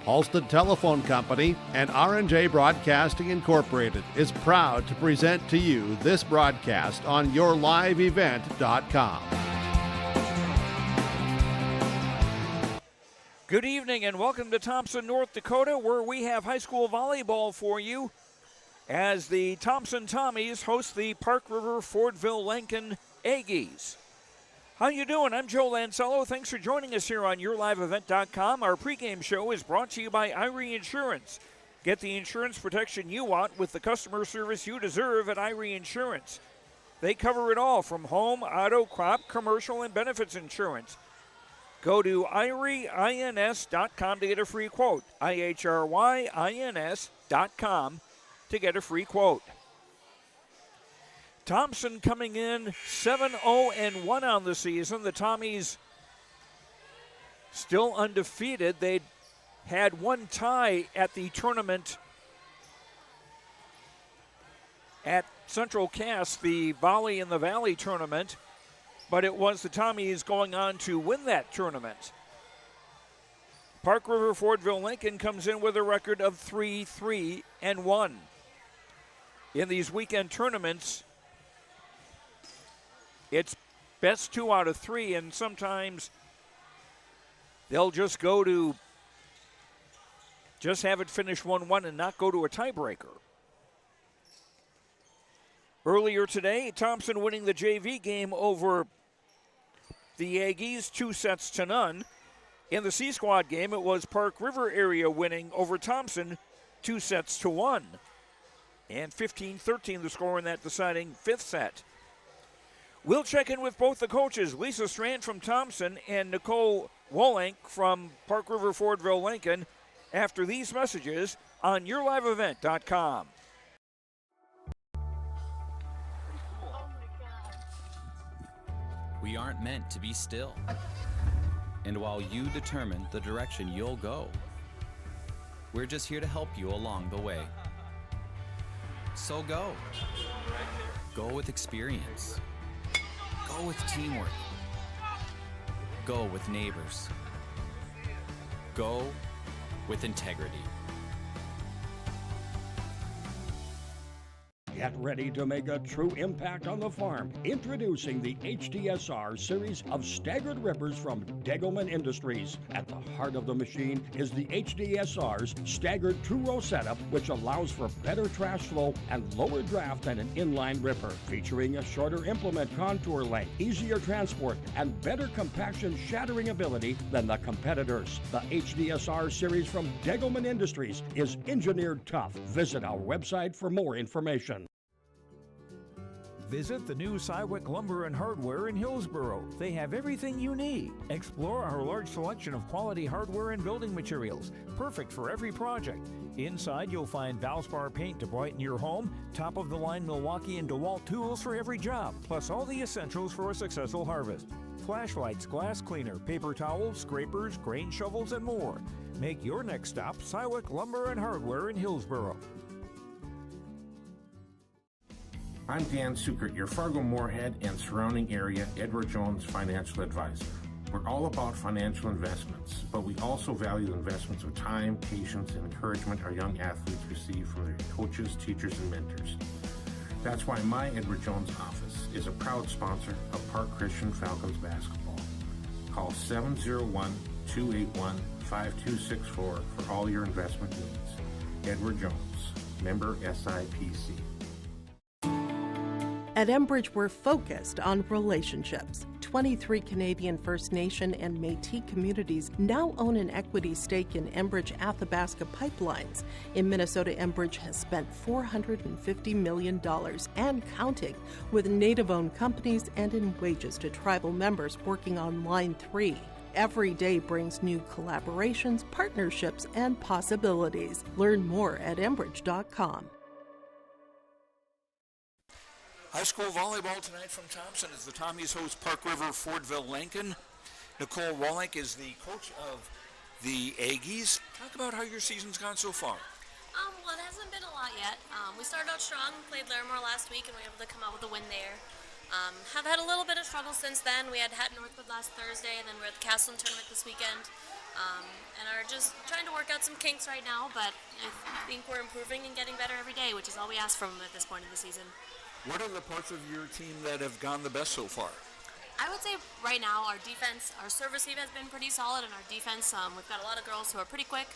Halsted Telephone Company and R&J Broadcasting Incorporated is proud to present to you this broadcast on YourLiveEvent.com. Good evening and welcome to Thompson, North Dakota, where we have high school volleyball for you as the Thompson Tommies host the Park River Fordville-Lankin Aggies. How you doing? I'm Joe Lancello. Thanks for joining us here on YourLiveEvent.com. Our pregame show is brought to you by Irie Insurance. Get the insurance protection you want with the customer service you deserve at Irie Insurance. They cover it all from home, auto, crop, commercial, and benefits insurance. Go to IrieINS.com to get a free quote. IHRYINS.com to get a free quote. Thompson coming in 7-0-1 on the season. The Tommies still undefeated. They had one tie at the tournament at Central Cass, the Volley in the Valley tournament, but it was the Tommies going on to win that tournament. Park River Fordville-Lankin comes in with a record of 3-3-1. In these weekend tournaments, it's best 2 out of 3, and sometimes they'll just go to just have it finish 1-1 and not go to a tiebreaker. Earlier today, Thompson winning the JV game over the Aggies 2-0. In the C-Squad game, it was Park River area winning over Thompson 2-1. And 15-13 the score in that deciding 5th set. We'll check in with both the coaches, Lisa Strand from Thompson and Nicole Wolank from Park River Fordville-Lankin, after these messages on YourLiveEvent.com. We aren't meant to be still. And while you determine the direction you'll go, we're just here to help you along the way. So go. Go with experience. Go with teamwork. Go with neighbors. Go with integrity. Get ready to make a true impact on the farm. Introducing the HDSR series of staggered rippers from Degelman Industries. At the heart of the machine is the HDSR's staggered two-row setup, which allows for better trash flow and lower draft than an inline ripper. Featuring a shorter implement contour length, easier transport, and better compaction shattering ability than the competitors. The HDSR series from Degelman Industries is engineered tough. Visit our website for more information. Visit the new Cywick Lumber and Hardware in Hillsboro. They have everything you need. Explore our large selection of quality hardware and building materials, perfect for every project. Inside, you'll find Valspar paint to brighten your home, top-of-the-line Milwaukee and DeWalt tools for every job, plus all the essentials for a successful harvest. Flashlights, glass cleaner, paper towels, scrapers, grain shovels, and more. Make your next stop Cywick Lumber and Hardware in Hillsboro. I'm Dan Sukert, your Fargo-Moorhead and surrounding area Edward Jones financial advisor. We're all about financial investments, but we also value investments of time, patience, and encouragement our young athletes receive from their coaches, teachers, and mentors. That's why my Edward Jones office is a proud sponsor of Park Christian Falcons basketball. Call 701-281-5264 for all your investment needs. Edward Jones, member SIPC. At Enbridge, we're focused on relationships. 23 Canadian First Nation and Métis communities now own an equity stake in Enbridge Athabasca Pipelines. In Minnesota, Enbridge has spent $450 million and counting with Native-owned companies and in wages to tribal members working on Line 3. Every day brings new collaborations, partnerships, and possibilities. Learn more at Enbridge.com. High school volleyball tonight from Thompson as the Tommies host Park River Fordville-Lankin. Nicole Wolank is the coach of the Aggies. Talk about how your season's gone so far. Well, it hasn't been a lot yet. We started out strong, played Larimore last week, and we were able to come out with a win there. Have had a little bit of struggle since then. We had Northwood last Thursday, and then we're at the Castleton tournament this weekend. And are just trying to work out some kinks right now, but I think we're improving and getting better every day, which is all we ask from them at this point in the season. What are the parts of your team that have gone the best so far? I would say right now our defense, our service team has been pretty solid, and our defense, we've got a lot of girls who are pretty quick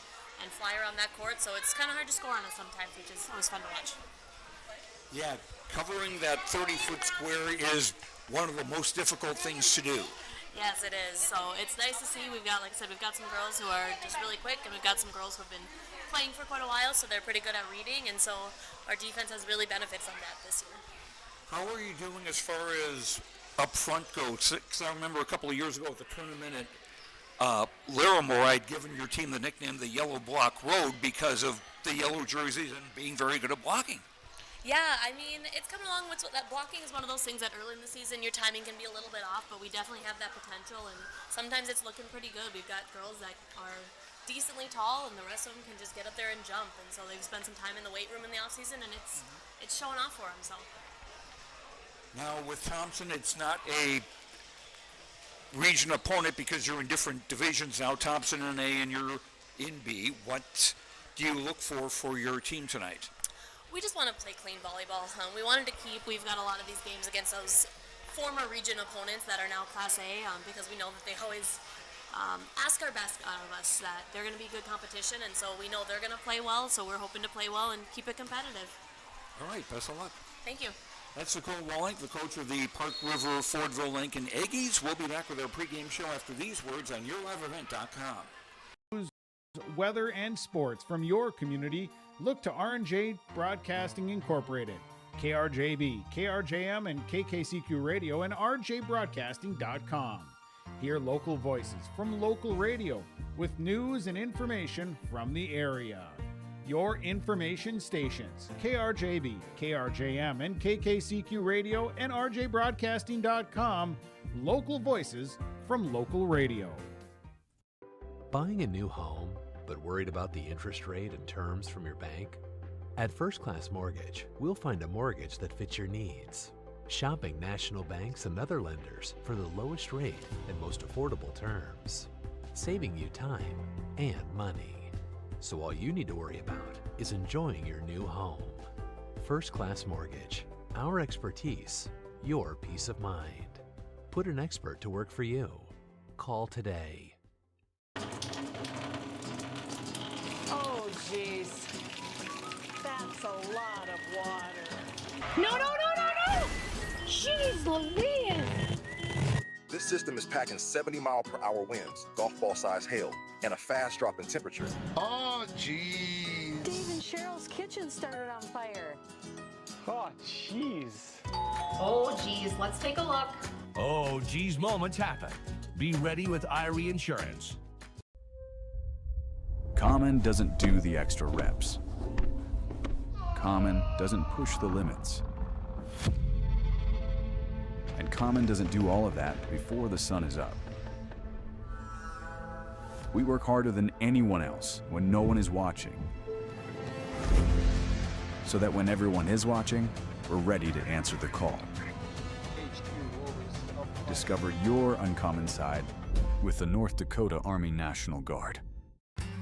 and fly around that court, so it's kind of hard to score on us sometimes, which is always fun to watch. Yeah, covering that 30-foot square is one of the most difficult things to do. Yes, it is. So it's nice to see. We've got, like I said, we've got some girls who are just really quick, and we've got some girls who have been playing for quite a while, so they're pretty good at reading, and so our defense has really benefited from that this year. How are you doing as far as up front goes? Because I remember a couple of years ago at the tournament at Larimore, I'd given your team the nickname the Yellow Block Road because of the yellow jerseys and being very good at blocking. Yeah, I mean, it's coming along with that blocking is one of those things that early in the season your timing can be a little bit off, but we definitely have that potential, and sometimes it's looking pretty good. We've got girls that are decently tall, and the rest of them can just get up there and jump, and so they've spent some time in the weight room in the off season, and it's showing off for them. So now with Thompson, it's not a region opponent because you're in different divisions now. Thompson in A and you're in B. What do you look for your team tonight? we just want to play clean volleyball. We wanted to we've got a lot of these games against those former region opponents that are now Class A because we know that they always ask our best out of us, that they're going to be good competition, and so we know they're going to play well, so we're hoping to play well and keep it competitive. All right, best of luck. Thank you. That's Dakota Wallink, the coach of the Park River Fordville-Lankin Aggies. We'll be back with our pregame show after these words on YourLiveEvent.com. Weather and sports from your community, look to R&J Broadcasting Incorporated, KRJB, KRJM, and KKCQ Radio, and rjbroadcasting.com. Hear local voices from local radio with news and information from the area. Your information stations, KRJB, KRJM, and KKCQ Radio, and rjbroadcasting.com. Local voices from local radio. Buying a new home, but worried about the interest rate and terms from your bank? At First Class Mortgage, we'll find a mortgage that fits your needs. Shopping national banks and other lenders for the lowest rate and most affordable terms, saving you time and money. So all you need to worry about is enjoying your new home. First Class Mortgage, our expertise, your peace of mind. Put an expert to work for you. Call today. Oh, jeez. That's a lot of water. No! Jeez Louise! This system is packing 70-mile-per-hour winds, golf ball-sized hail, and a fast drop in temperature. Oh, jeez. Dave and Cheryl's kitchen started on fire. Oh, jeez. Oh, geez, let's take a look. Oh, geez, moments happen. Be ready with Irie Insurance. Common doesn't do the extra reps. Common doesn't push the limits. And Common doesn't do all of that before the sun is up. We work harder than anyone else when no one is watching, so that when everyone is watching, we're ready to answer the call. Discover your uncommon side with the North Dakota Army National Guard.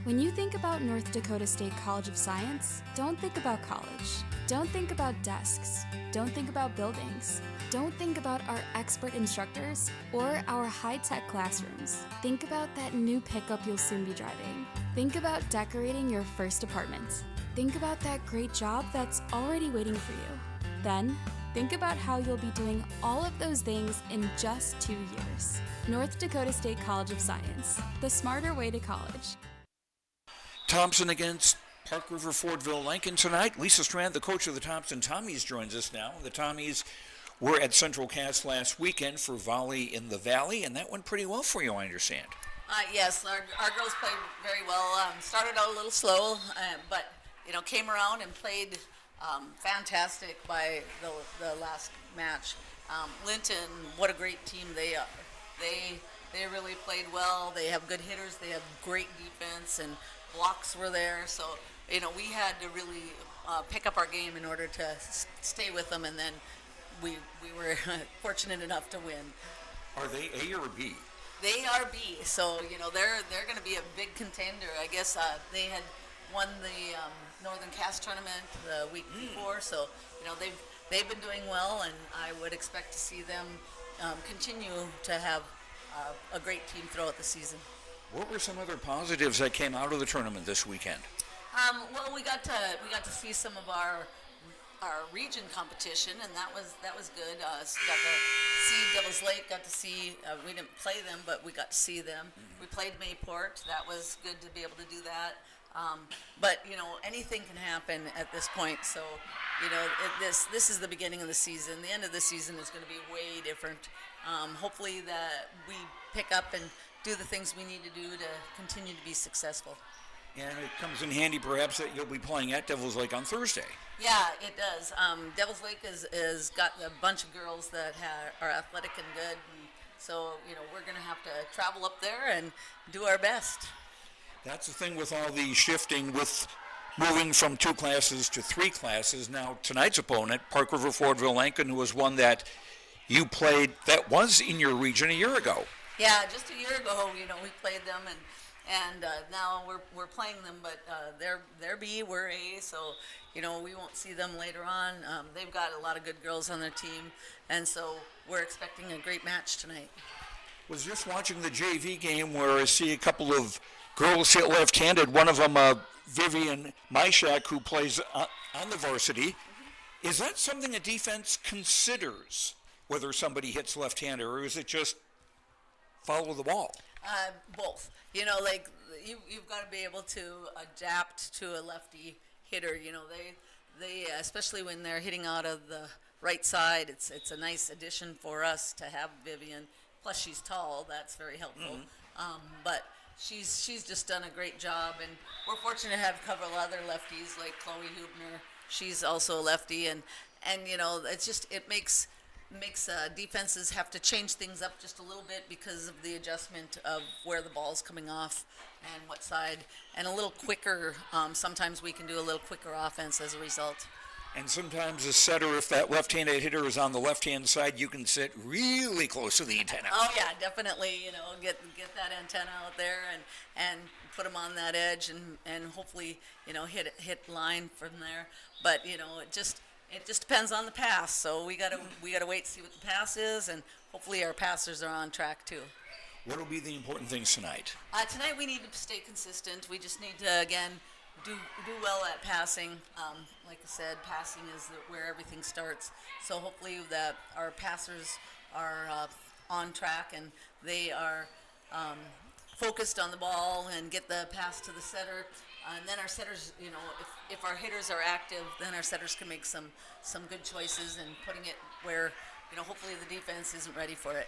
When you think about North Dakota State College of Science, don't think about college. Don't think about desks. Don't think about buildings. Don't think about our expert instructors or our high-tech classrooms. Think about that new pickup you'll soon be driving. Think about decorating your first apartment. Think about that great job that's already waiting for you. Then, think about how you'll be doing all of those things in just 2 years. North Dakota State College of Science, the smarter way to college. Thompson against Park River Fordville-Lankin tonight. Lisa Strand, the coach of the Thompson Tommies, joins us now. The Tommies were at Central Cass last weekend for Volley in the Valley, and that went pretty well for you, I understand. Yes, our girls played very well. Started out a little slow, but came around and played fantastic by the last match. Linton, what a great team they are. They really played well. They have good hitters. They have great defense, and blocks were there. So we had to really pick up our game in order to stay with them, and then we were fortunate enough to win. Are they A or B? They are B, so they're going to be a big contender. I guess they had won the Northern Cast tournament the week before, so they've been doing well, and I would expect to see them continue to have a great team throughout the season. What were some other positives that came out of the tournament this weekend? Well, we got to see some of our region competition, and that was good. Got to see Devil's Lake. Got to see we didn't play them, but we got to see them. We played Mayport. That was good to be able to do that. But anything can happen at this point. So this is the beginning of the season. The end of the season is going to be way different. Hopefully that we pick up and do the things we need to do to continue to be successful. And it comes in handy, perhaps, that you'll be playing at Devil's Lake on Thursday. Yeah, it does. Devil's Lake is got a bunch of girls that are athletic and good, and so we're going to have to travel up there and do our best. That's the thing with all the shifting, with moving from 2 classes to 3 classes. Now, tonight's opponent, Park River Fordville-Lankin, who was one that you played that was in your region a year ago. Yeah, just a year ago, we played them, and now we're playing them, but they're B, we're A, so we won't see them later on. They've got a lot of good girls on their team, and so we're expecting a great match tonight. Was just watching the JV game where I see a couple of girls hit left-handed. One of them, Vivian Myshak, who plays on the varsity. Mm-hmm. Is that something a defense considers, whether somebody hits left-handed, or is it just follow the ball? Both. You've got to be able to adapt to a lefty hitter. They especially when they're hitting out of the right side, it's a nice addition for us to have Vivian. Plus, she's tall. That's very helpful. Mm-hmm. But she's just done a great job, and we're fortunate to have several other lefties like Chloe Hubner. She's also a lefty, and it makes defenses have to change things up just a little bit because of the adjustment of where the ball's coming off and what side, and a little quicker. Sometimes we can do a little quicker offense as a result. And sometimes a setter, if that left-handed hitter is on the left-hand side, you can sit really close to the antenna. Oh yeah, definitely. Get that antenna out there and put them on that edge and hopefully hit line from there. But it just depends on the pass. So we gotta wait to see what the pass is, and hopefully our passers are on track too. What will be the important things tonight? Tonight we need to stay consistent. We just need to again do well at passing. Like I said, passing is where everything starts. So hopefully that our passers are on track and they are focused on the ball and get the pass to the setter. And then our setters, if our hitters are active, then our setters can make some good choices and putting it where, hopefully the defense isn't ready for it.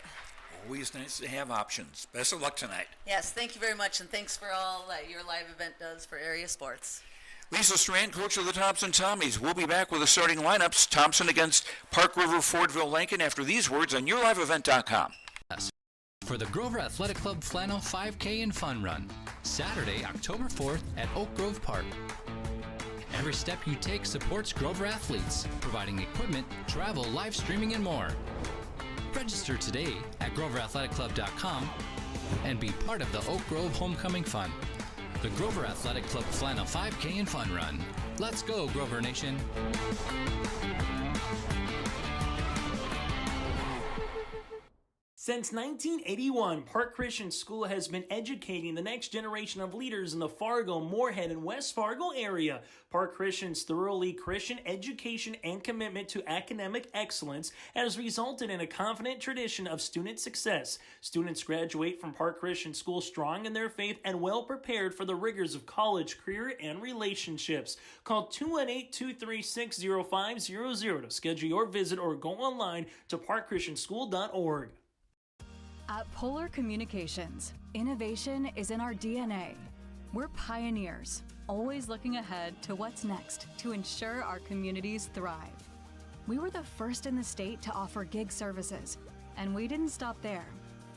Always nice to have options. Best of luck tonight. Yes, thank you very much, and thanks for all that your live event does for area sports. Lisa Strand, coach of the Thompson Tommies. We'll be back with the starting lineups. Thompson against Park River Fordville-Lankin after these words on yourliveevent.com. For the Grover Athletic Club Flannel 5K and Fun Run, Saturday, October 4th at Oak Grove Park. Every step you take supports Grover athletes, providing equipment, travel, live streaming, and more. Register today at GroverAthleticClub.com and be part of the Oak Grove Homecoming Fun. The Grover Athletic Club Flannel 5K and Fun Run. Let's go, Grover Nation. Since 1981, Park Christian School has been educating the next generation of leaders in the Fargo, Moorhead, and West Fargo area. Park Christian's thoroughly Christian education and commitment to academic excellence has resulted in a confident tradition of student success. Students graduate from Park Christian School strong in their faith and well prepared for the rigors of college, career, and relationships. Call 218-236-0500 to schedule your visit or go online to parkchristianschool.org. At Polar Communications, innovation is in our DNA. We're pioneers, always looking ahead to what's next to ensure our communities thrive. We were the first in the state to offer gig services, and we didn't stop there.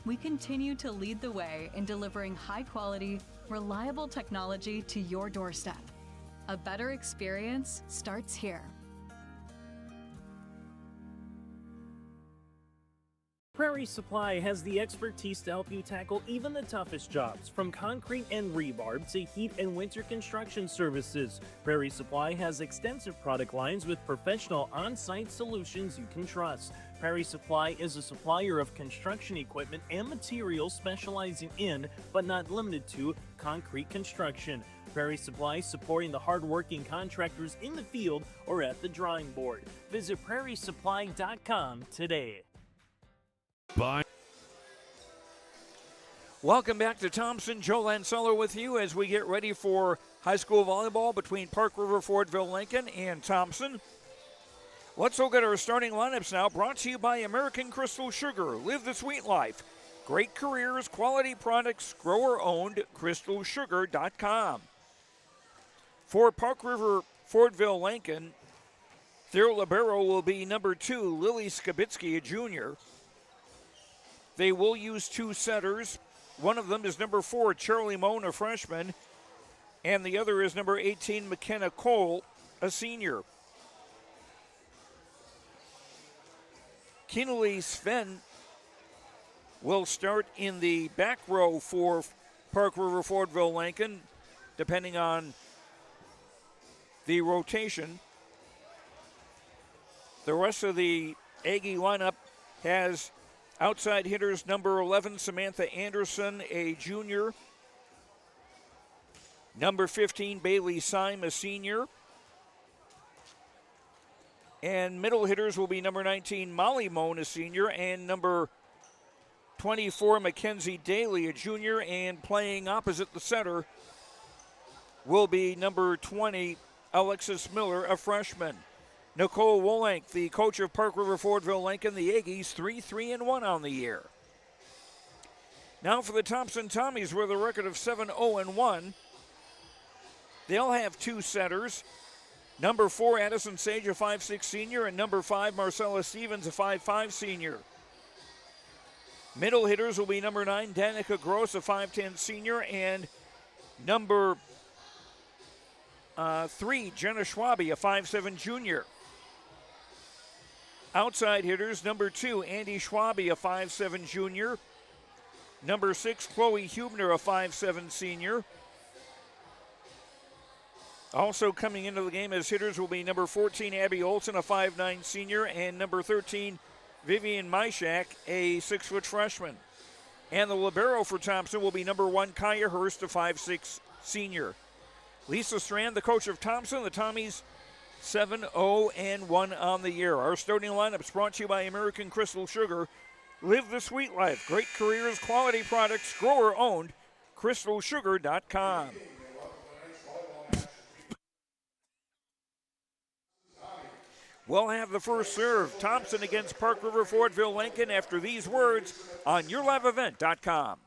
We continue to lead the way in delivering high-quality, reliable technology to your doorstep. A better experience starts here. Prairie Supply has the expertise to help you tackle even the toughest jobs, from concrete and rebar to heat and winter construction services. Prairie Supply has extensive product lines with professional on-site solutions you can trust. Prairie Supply is a supplier of construction equipment and materials specializing in, but not limited to, concrete construction. Prairie Supply supporting the hard-working contractors in the field or at the drawing board. Visit prairiesupply.com today. Bye. Welcome back to Thompson. Joe Lanceller with you as we get ready for high school volleyball between Park River, Fordville-Lankin, and Thompson. Let's look at our starting lineups now, brought to you by American Crystal Sugar. Live the sweet life. Great careers, quality products, grower-owned, crystalsugar.com. For Park River, Fordville-Lankin, their libero will be number 2, Lily Skibitsky, a junior. They will use 2 setters. One of them is number 4, Charlie Moan, a freshman, and the other is number 18, McKenna Cole, a senior. Kinley Sven will start in the back row for Park River, Fordville-Lankin, depending on the rotation. The rest of the Aggie lineup has outside hitters number 11, Samantha Anderson, a junior. Number 15, Bailey Syme, a senior. And middle hitters will be number 19, Molly Moan, a senior, and number 24, Mackenzie Daly, a junior. And playing opposite the center will be number 20, Alexis Miller, a freshman. Nicole Wolank, the coach of Park River, Fordville-Lankin, the Aggies 3-3-1 on the year. Now for the Thompson Tommies with a record of 7-0-1. They'll have 2 setters. Number 4, Addison Sage, a 5'6" senior, and number 5, Marcella Stevens, a 5'5" senior. Middle hitters will be number 9, Danica Gross, a 5'10" senior, and number 3, Jenna Schwabe, a 5'7" junior. Outside hitters, number 2, Andy Schwabe, a 5'7" junior. Number 6, Chloe Hubner, a 5'7" senior. Also coming into the game as hitters will be number 14, Abby Olson, a 5'9" senior, and number 13, Vivian Myshak, a 6-foot freshman. And the libero for Thompson will be number 1, Kaya Hurst, a 5'6" senior. Lisa Strand, the coach of Thompson, the Tommies 7-0-1 on the year. Our starting lineups brought to you by American Crystal Sugar. Live the sweet life. Great careers, quality products, grower owned. crystalsugar.com. We'll have the first serve. Thompson against Park River, Fordville-Lankin after these words on YourLiveEvent.com.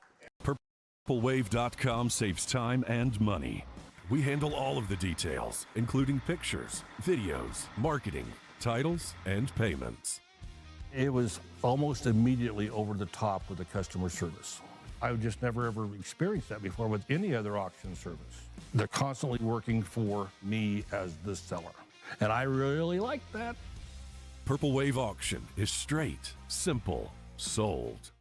PurpleWave.com saves time and money. We handle all of the details, including pictures, videos, marketing, titles, and payments. It was almost immediately over the top with the customer service. I've just never ever experienced that before with any other auction service. They're constantly working for me as the seller, and I really like that. Purple Wave Auction is straight, simple, sold.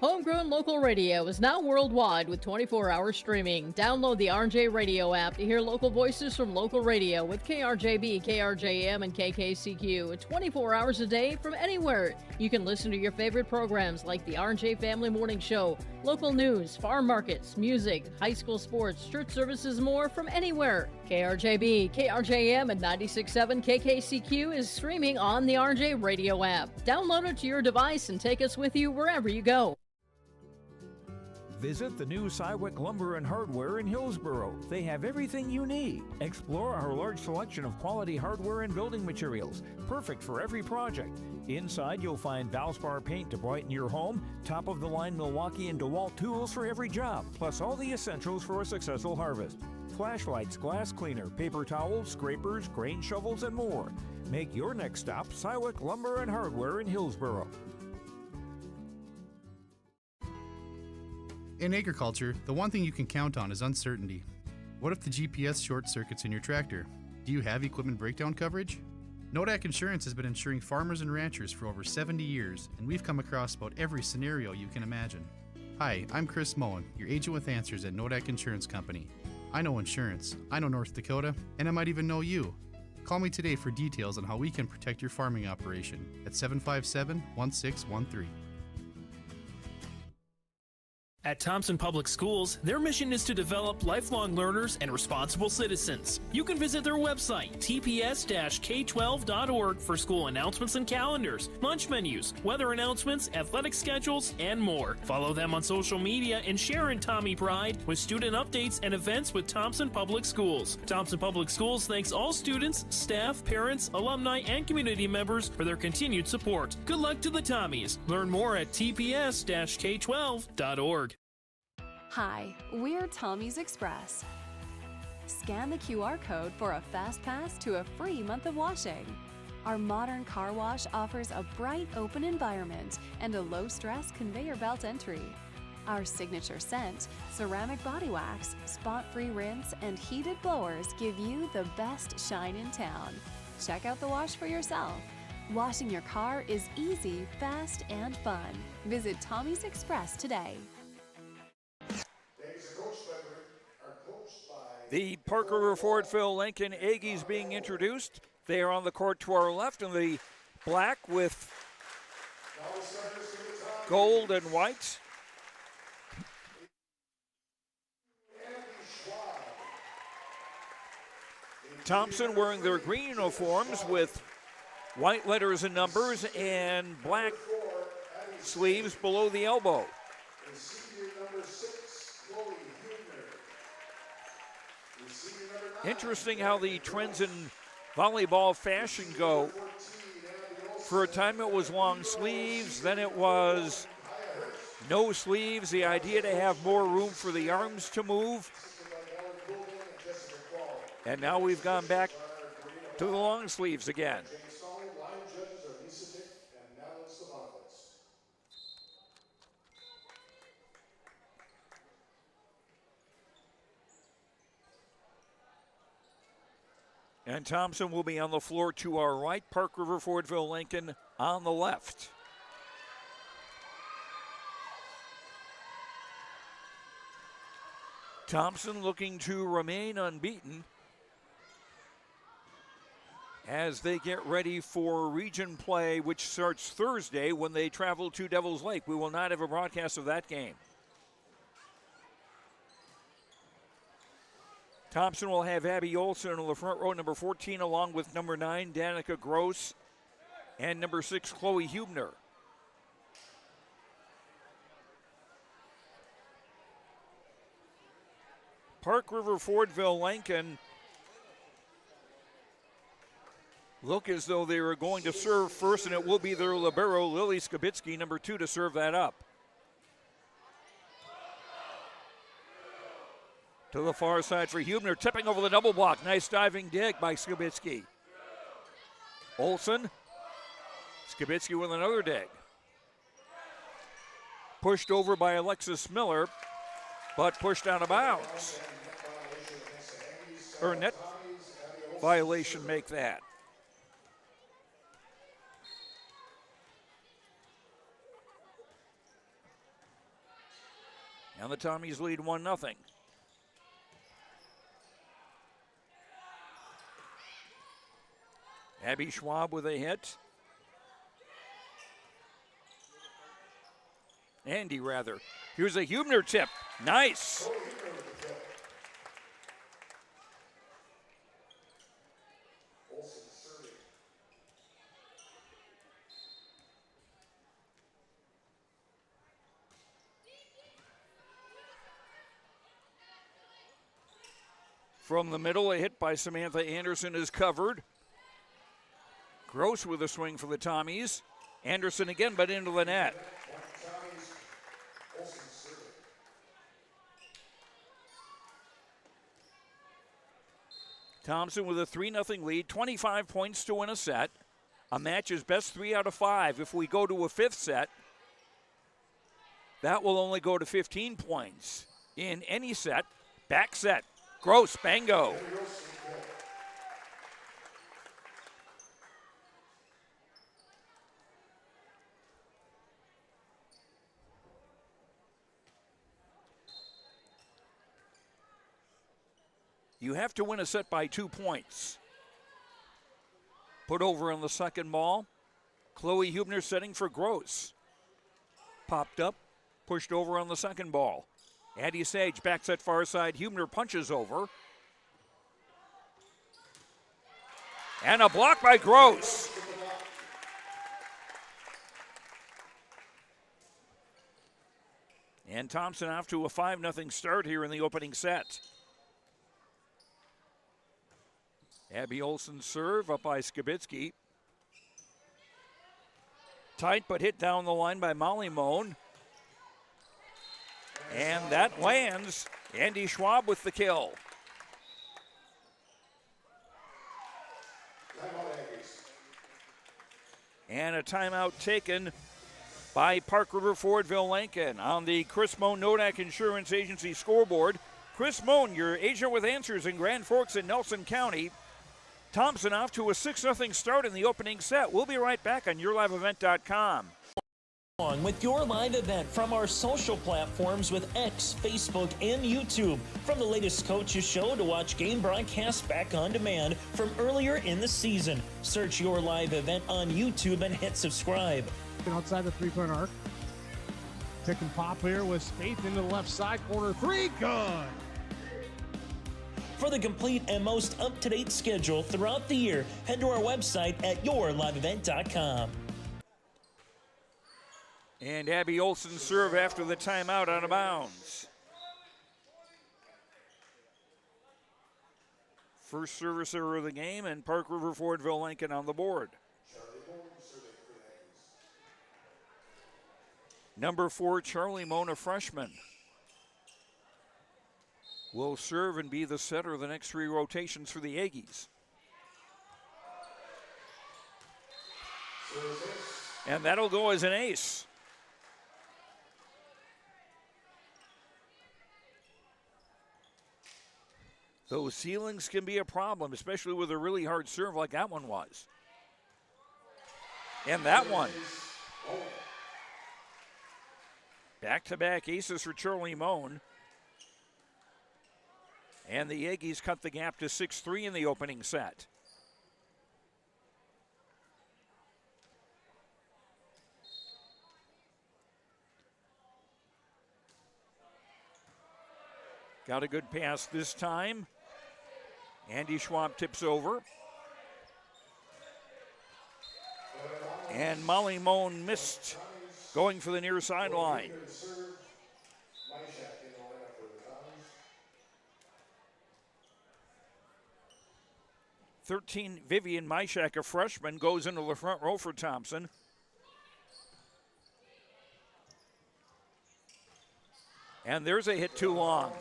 Homegrown local radio is now worldwide with 24-hour streaming. Download the RJ Radio app to hear local voices from local radio with KRJB, KRJM, and KKCQ 24 hours a day from anywhere. You can listen to your favorite programs like the RJ Family Morning Show, local news, farm markets, music, high school sports, church services, more from anywhere. KRJB, KRJM, and 96.7 KKCQ is streaming on the RJ Radio app. Download it to your device and take us with you wherever you go. Visit the new Cywick Lumber and Hardware in Hillsboro. They have everything you need. Explore our large selection of quality hardware and building materials, perfect for every project. Inside, you'll find Valspar paint to brighten your home, top-of-the-line Milwaukee and DeWalt tools for every job, plus all the essentials for a successful harvest. Flashlights, glass cleaner, paper towels, scrapers, grain shovels, and more. Make your next stop Cywick Lumber and Hardware in Hillsboro. In agriculture, the one thing you can count on is uncertainty. What if the GPS short circuits in your tractor? Do you have equipment breakdown coverage? Nodak Insurance has been insuring farmers and ranchers for over 70 years, and we've come across about every scenario you can imagine. Hi, I'm Chris Moen, your agent with answers at Nodak Insurance Company. I know insurance, I know North Dakota, and I might even know you. Call me today for details on how we can protect your farming operation at 757-1613. At Thompson Public Schools, their mission is to develop lifelong learners and responsible citizens. You can visit their website, tps-k12.org, for school announcements and calendars, lunch menus, weather announcements, athletic schedules, and more. Follow them on social media and share in Tommy Pride with student updates and events with Thompson Public Schools. Thompson Public Schools thanks all students, staff, parents, alumni, and community members for their continued support. Good luck to the Tommies. Learn more at tps-k12.org. Hi, we're Tommy's Express. Scan the QR code for a fast pass to a free month of washing. Our modern car wash offers a bright, open environment and a low-stress conveyor belt entry. Our signature scent, ceramic body wax, spot-free rinse, and heated blowers give you the best shine in town. Check out the wash for yourself. Washing your car is easy, fast, and fun. Visit Tommy's Express today. The Park River Fordville-Lankin Aggies being introduced. They are on the court to our left in the black with gold and white. Thompson wearing their green uniforms with white letters and numbers and black sleeves below the elbow. Interesting how the trends in volleyball fashion go. For a time it was long sleeves, then it was no sleeves, the idea to have more room for the arms to move. And now we've gone back to the long sleeves again. And Thompson will be on the floor to our right. Park River Fordville-Lankin on the left. Thompson looking to remain unbeaten as they get ready for region play, which starts Thursday when they travel to Devil's Lake. We will not have a broadcast of that game. Thompson will have Abby Olson on the front row, number 14, along with number 9, Danica Gross, and number 6, Chloe Hubner. Park River Fordville-Lankin look as though they were going to serve first, and it will be their libero, Lily Skibitsky, number 2, to serve that up. To the far side for Hubner, tipping over the double block. Nice diving dig by Skibitsky. Olson. Skibitsky with another dig. Pushed over by Alexis Miller, but pushed out of bounds. Or net violation make that. And the Tommies lead 1-0. Abby Schwab with a hit. Andy, rather. Here's a Hubner tip. Nice. From the middle, a hit by Samantha Anderson is covered. Gross with a swing for the Tommies. Anderson again, but into the net. Thompson with a 3-0 lead, 25 points to win a set. A match is best 3 out of 5. If we go to a fifth set, that will only go to 15 points. In any set, back set, Gross, bango. You have to win a set by 2 points. Put over on the second ball. Chloe Hubner setting for Gross. Popped up, pushed over on the second ball. Addie Sage backs at far side. Hubner punches over. And a block by Gross. And Thompson off to a 5-0 start here in the opening set. Abby Olsen's serve up by Skibitsky. Tight but hit down the line by Molly Moan. And that lands. Andy Schwab with the kill. And a timeout taken by Park River Fordville-Lankin on the Chris Moan Nodak Insurance Agency scoreboard. Chris Moan, your agent with answers in Grand Forks and Nelson County. Thompson off to a 6-0 start in the opening set. We'll be right back on YourLiveEvent.com. With your live event from our social platforms with X, Facebook, and YouTube. From the latest coaches show to watch game broadcasts back on demand from earlier in the season. Search your live event on YouTube and hit subscribe. Outside the three-point arc. Pick and pop here with Spaeth into the left side corner. Three, good. For the complete and most up-to-date schedule throughout the year, head to our website at yourliveevent.com. And Abby Olsen serve after the timeout out of bounds. First service error of the game, and Park River Fordville-Lankin on the board. Number 4, Charlie Moan, a freshman, will serve and be the setter of the next 3 rotations for the Aggies. And that'll go as an ace. Those ceilings can be a problem, especially with a really hard serve like that one was. And that one. Back-to-back aces for Charlie Moan. And the Aggies cut the gap to 6-3 in the opening set. Got a good pass this time. Andy Schwab tips over. And Molly Moan missed, going for the near sideline. Vivian Myshak, a freshman, goes into the front row for Thompson. And there's a hit too long.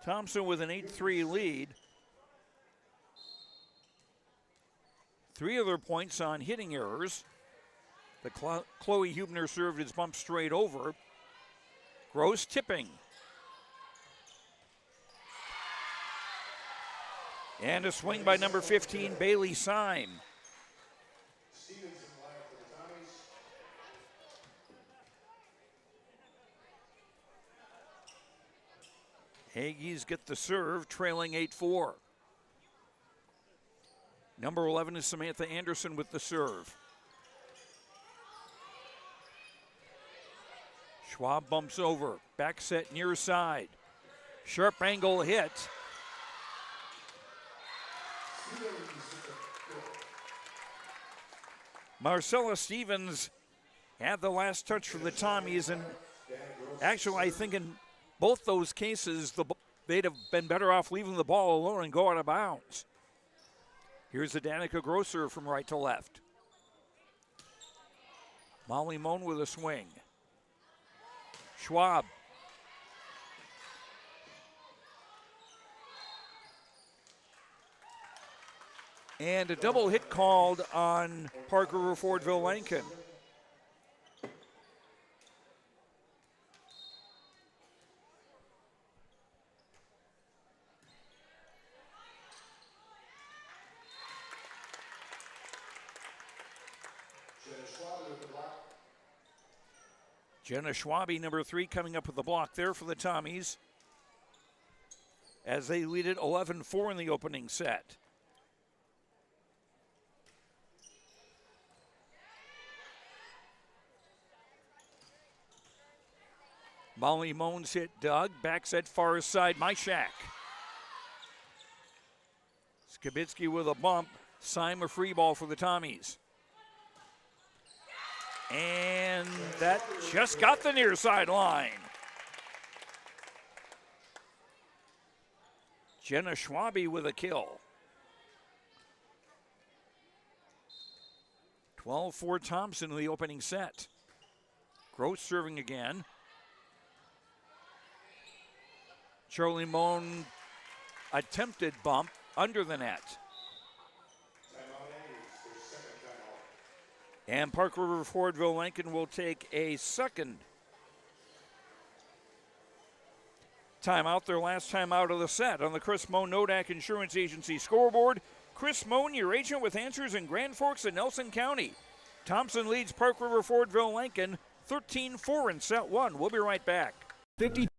Thompson with an 8-3 lead. 3 of their points on hitting errors. The Chloe Hubner served is bumped straight over. Gross tipping. And a swing by number 15, Bailey Syme. Aggies get the serve, trailing 8-4. Number 11 is Samantha Anderson with the serve. Schwab bumps over, back set near side. Sharp angle hit. Marcella Stevens had the last touch for the Tommies, and actually I think in both those cases they'd have been better off leaving the ball alone and go out of bounds. Here's the Danica Grosser from right to left. Molly Moan with a swing. Schwab. And a double hit called on Park River Fordville-Lankin. Jenna Schwabe, number 3, coming up with the block there for the Tommies as they lead it 11-4 in the opening set. Molly Moans hit Doug. Back set far side, Myshak. Skibitsky with a bump. Syme a free ball for the Tommies. And that just got the near sideline. Jenna Schwabe with a kill. 12-4 Thompson in the opening set. Gross serving again. Charlie Moan attempted bump under the net. And Park River Fordville-Lankin will take a second timeout, their last timeout of the set on the Chris Moan Nodak Insurance Agency scoreboard. Chris Moan, your agent with answers in Grand Forks and Nelson County. Thompson leads Park River Fordville-Lankin 13-4 in set 1. We'll be right back. 52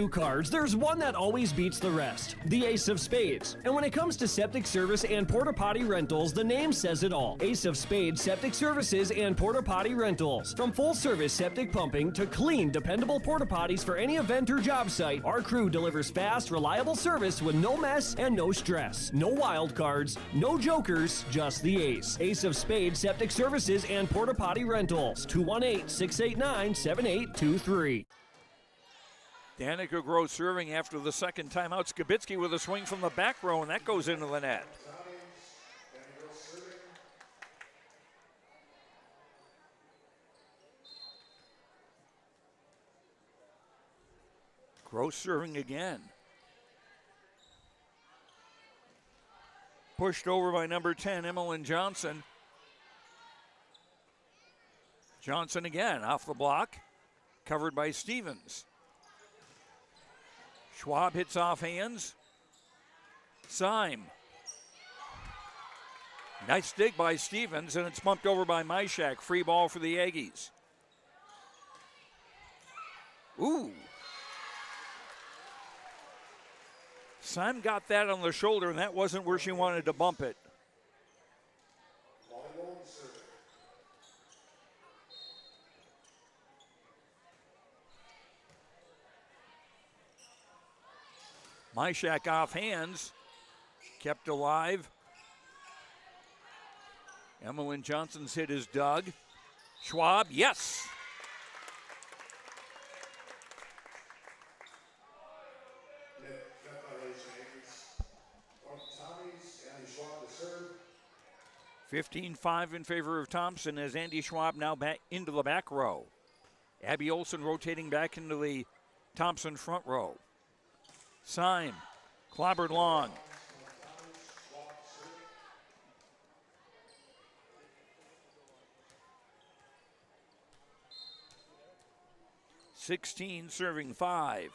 cards, there's one that always beats the rest, the Ace of Spades. And when it comes to septic service and porta potty rentals, the name says it all. Ace of Spades Septic Services and Porta Potty Rentals. From full service septic pumping to clean, dependable porta potties for any event or job site, our crew delivers fast, reliable service with no mess and no stress. No wild cards, no jokers, just the Ace. Ace of Spades Septic Services and Porta Potty Rentals. 218-689-7823. Danica Gross serving after the second timeout. Skibitsky with a swing from the back row, and that goes into the net. Gross serving again. Pushed over by number 10, Emmeline Johnson. Johnson again off the block, covered by Stevens. Schwab hits off hands. Syme. Nice dig by Stevens, and it's bumped over by Myshak. Free ball for the Aggies. Ooh. Syme got that on the shoulder, and that wasn't where she wanted to bump it. Myshak off hands, kept alive. Emmeline Johnson's hit is Doug. Schwab, yes. Yeah, 15-5 in favor of Thompson as Andy Schwab now back into the back row. Abby Olson rotating back into the Thompson front row. Syme, clobbered long. (16) serving 5.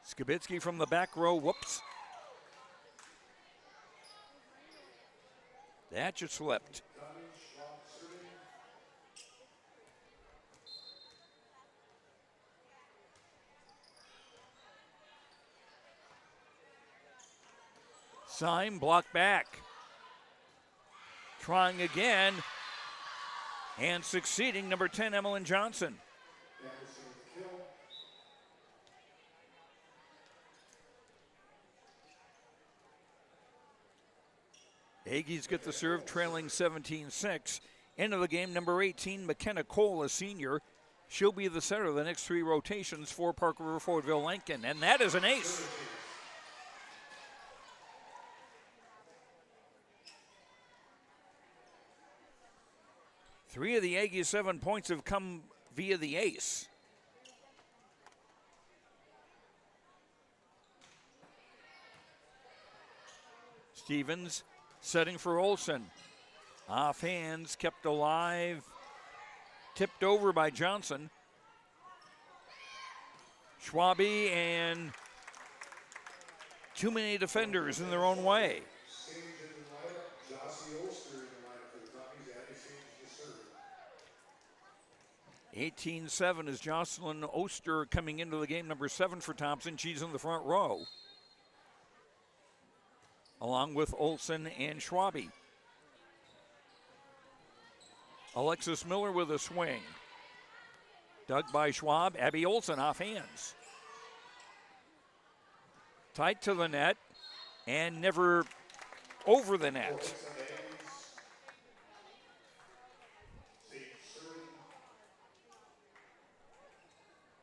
Skibitsky from the back row. Whoops. That just slipped. Syme blocked back. Trying again and succeeding, number 10, Emmeline Johnson. Aggies get the serve, trailing 17-6. End of the game, number 18, McKenna Cole, a senior. She'll be the center of the next 3 rotations for Park River Fordville-Lankin, and that is an ace. Three of the Aggies' 7 points have come via the ace. Stevens setting for Olson. Off hands, kept alive, tipped over by Johnson. Schwabe and too many defenders in their own way. 18-7 is Jocelyn Oster coming into the game, number 7 for Thompson. She's in the front row, along with Olsen and Schwabe. Alexis Miller with a swing. Dug by Schwab. Abby Olsen off hands. Tight to the net and never over the net.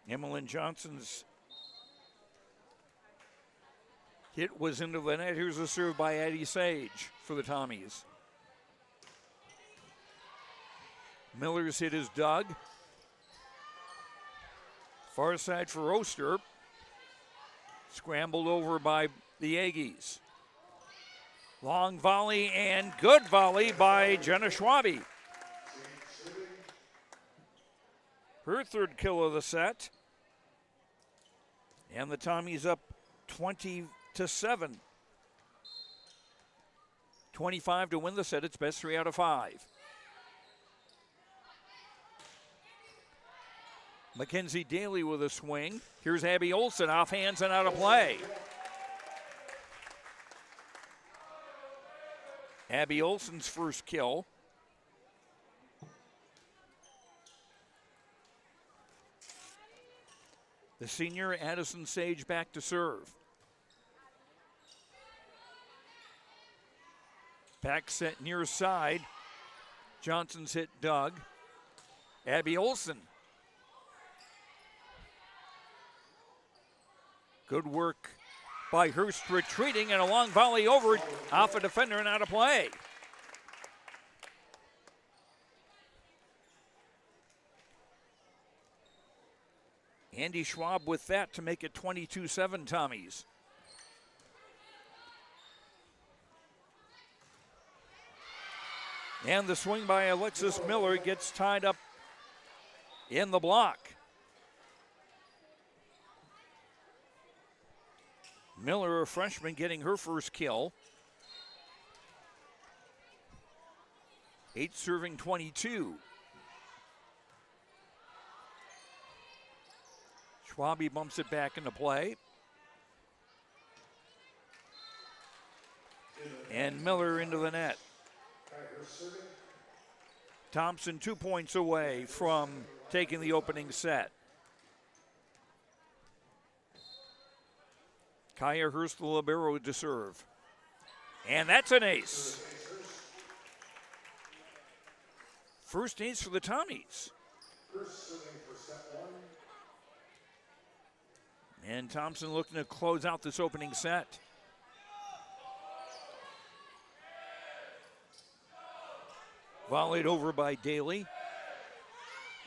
Emmeline Johnson's hit was into the net. Here's a serve by Addie Sage for the Tommies. Miller's hit is dug. Far side for Oster. Scrambled over by the Aggies. Long volley and good volley by Jenna Schwabe. Her third kill of the set. And the Tommies up 20-7. 25 to win the set. It's best 3 out of 5. Mackenzie Daly with a swing. Here's Abby Olsen off hands and out of play. Abby Olsen's first kill. The senior Addison Sage back to serve. Back set near side. Johnson's hit dug. Abby Olsen. Good work by Hurst retreating and a long volley over off a defender and out of play. Andy Schwab with that to make it 22-7 Tommies. And the swing by Alexis Miller gets tied up in the block. Miller, a freshman, getting her first kill. 8 serving 22. Schwabe bumps it back into play. And Miller into the net. Thompson 2 points away from taking the opening set. Kaya Hurst, the libero, to serve. And that's an ace. First ace for the Tommies. And Thompson looking to close out this opening set. Volleyed over by Daly.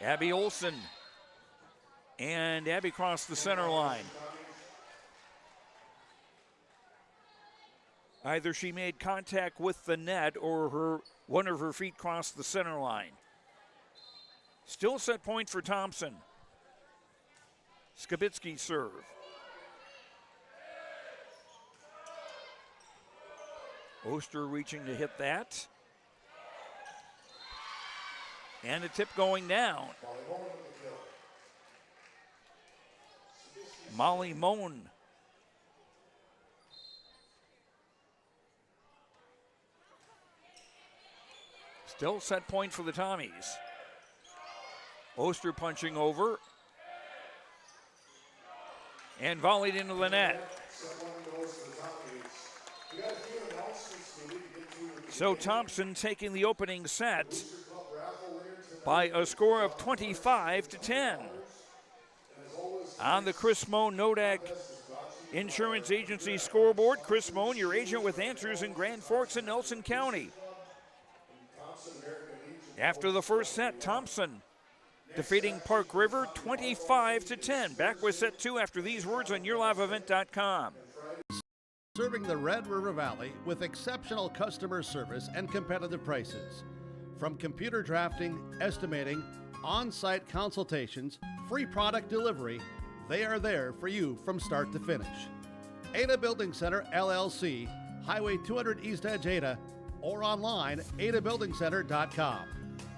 Abby Olsen. And Abby crossed the center line. Either she made contact with the net or one of her feet crossed the center line. Still set point for Thompson. Skibitsky serve. Oster reaching to hit that. And a tip going down. Molly Moan. Still set point for the Tommies. Oster punching over. And volleyed into the net. So Thompson taking the opening set by a score of 25-10. On the Chris Moan Nodak Insurance Agency scoreboard, Chris Moan, your agent with answers in Grand Forks and Nelson County. After the first set, Thompson defeating Park River 25-10. Back with set 2 after these words on YourLiveEvent.com. Serving the Red River Valley with exceptional customer service and competitive prices. From computer drafting, estimating, on-site consultations, free product delivery, they are there for you from start to finish. Ada Building Center, LLC, Highway 200 East Edge, Ada, or online, adabuildingcenter.com.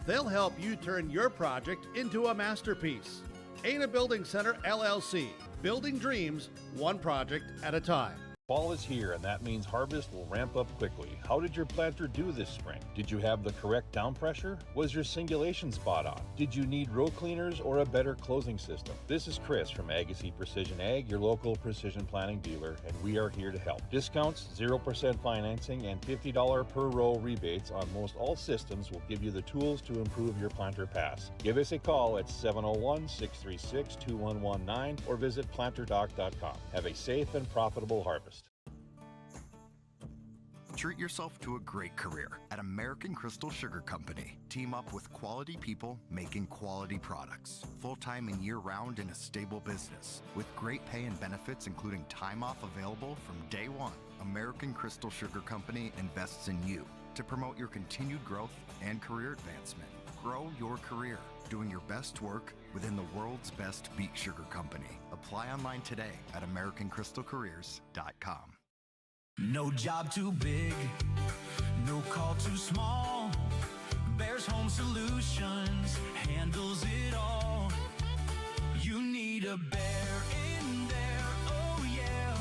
They'll help you turn your project into a masterpiece. Aina Building Center LLC, building dreams one project at a time. Fall is here, and that means harvest will ramp up quickly. How did your planter do this spring? Did you have the correct down pressure? Was your singulation spot on? Did you need row cleaners or a better closing system? This is Chris from Agassiz Precision Ag, your local precision planting dealer, and we are here to help. Discounts, 0% financing, and $50 per row rebates on most all systems will give you the tools to improve your planter pass. Give us a call at 701-636-2119 or visit planterdoc.com. Have a safe and profitable harvest. Treat yourself to a great career at American Crystal Sugar Company. Team up with quality people making quality products. Full-time and year-round in a stable business. With great pay and benefits including time off available from day one. American Crystal Sugar Company invests in you to promote your continued growth and career advancement. Grow your career doing your best work within the world's best beet sugar company. Apply online today at AmericanCrystalCareers.com. No job too big, no call too small. Bears Home Solutions handles it all. You need a bear in there, oh yeah.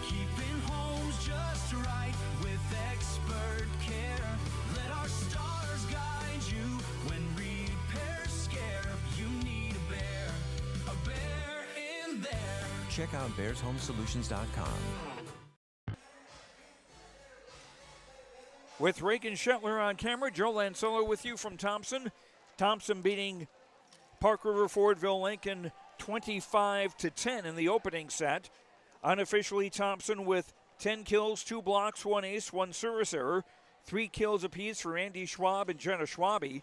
Keeping homes just right with expert care. Let our stars guide you when repairs scare. You need a bear in there. Check out BearsHomeSolutions.com. With Reagan Shetler on camera, Joe Lancello with you from Thompson. Thompson beating Park River Fordville-Lankin 25-10 in the opening set. Unofficially, Thompson with 10 kills, 2 blocks, 1 ace, 1 service error. 3 kills apiece for Andy Schwab and Jenna Schwabe.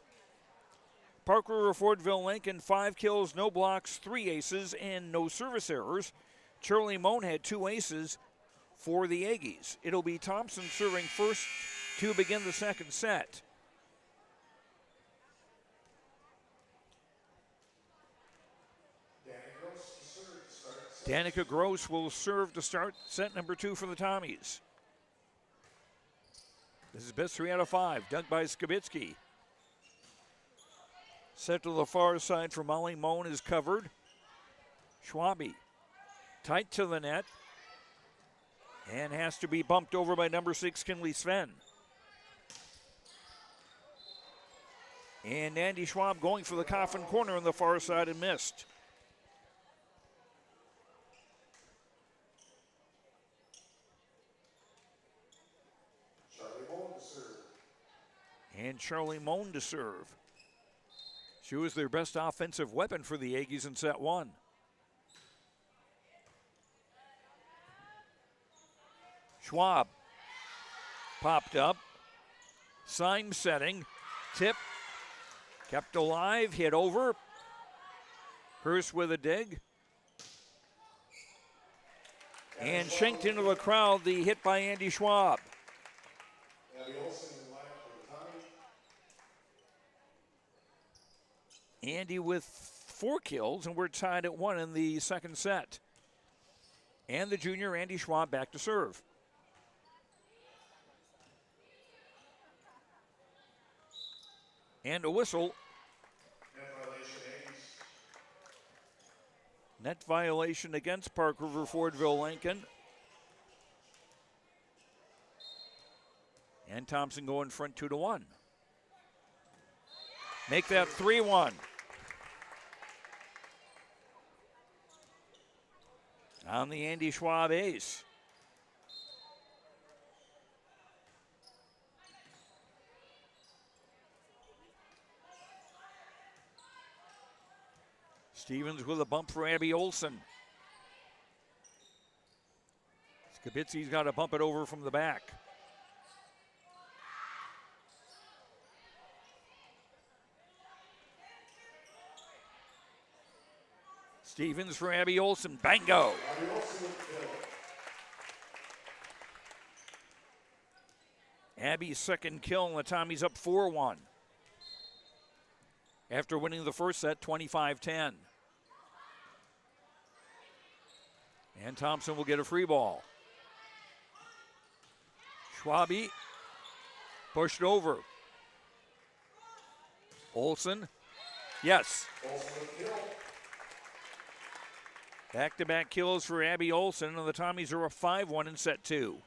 Park River Fordville-Lankin, 5 kills, no blocks, 3 aces, and no service errors. Charlie Moan had 2 aces for the Aggies. It'll be Thompson serving first to begin the second set. Danica Gross will serve to start set number 2 for the Tommies. This is best 3 out of 5, dug by Skibitsky. Set to the far side for Molly Moan is covered. Schwabe tight to the net and has to be bumped over by number 6, Kinley Sven. And Andy Schwab going for the coffin corner on the far side and missed. And Charlie Moan to serve. She was their best offensive weapon for the Aggies in set 1. Schwab popped up. Syme setting. Tip. Kept alive. Hit over. Hurst with a dig. And shanked into the crowd. The hit by Andy Schwab. Andy with 4 kills, and we're tied at 1 in the second set. And the junior Andy Schwab back to serve. And a whistle. Net violation against Park River Fordville-Lankin. And Thompson going front 2-1. Make that 3-1. On the Andy Schwab ace. Stevens with a bump for Abby Olson. Skibitsy's got to bump it over from the back. Stevens for Abby Olson. Bango. Abby's second kill, and the Tommies up 4-1. After winning the first set, 25-10. And Thompson will get a free ball. Schwabe pushed over. Olsen. Yes. Back-to-back kills for Abby Olsen, and the Tommies are up 5-1 in set 2.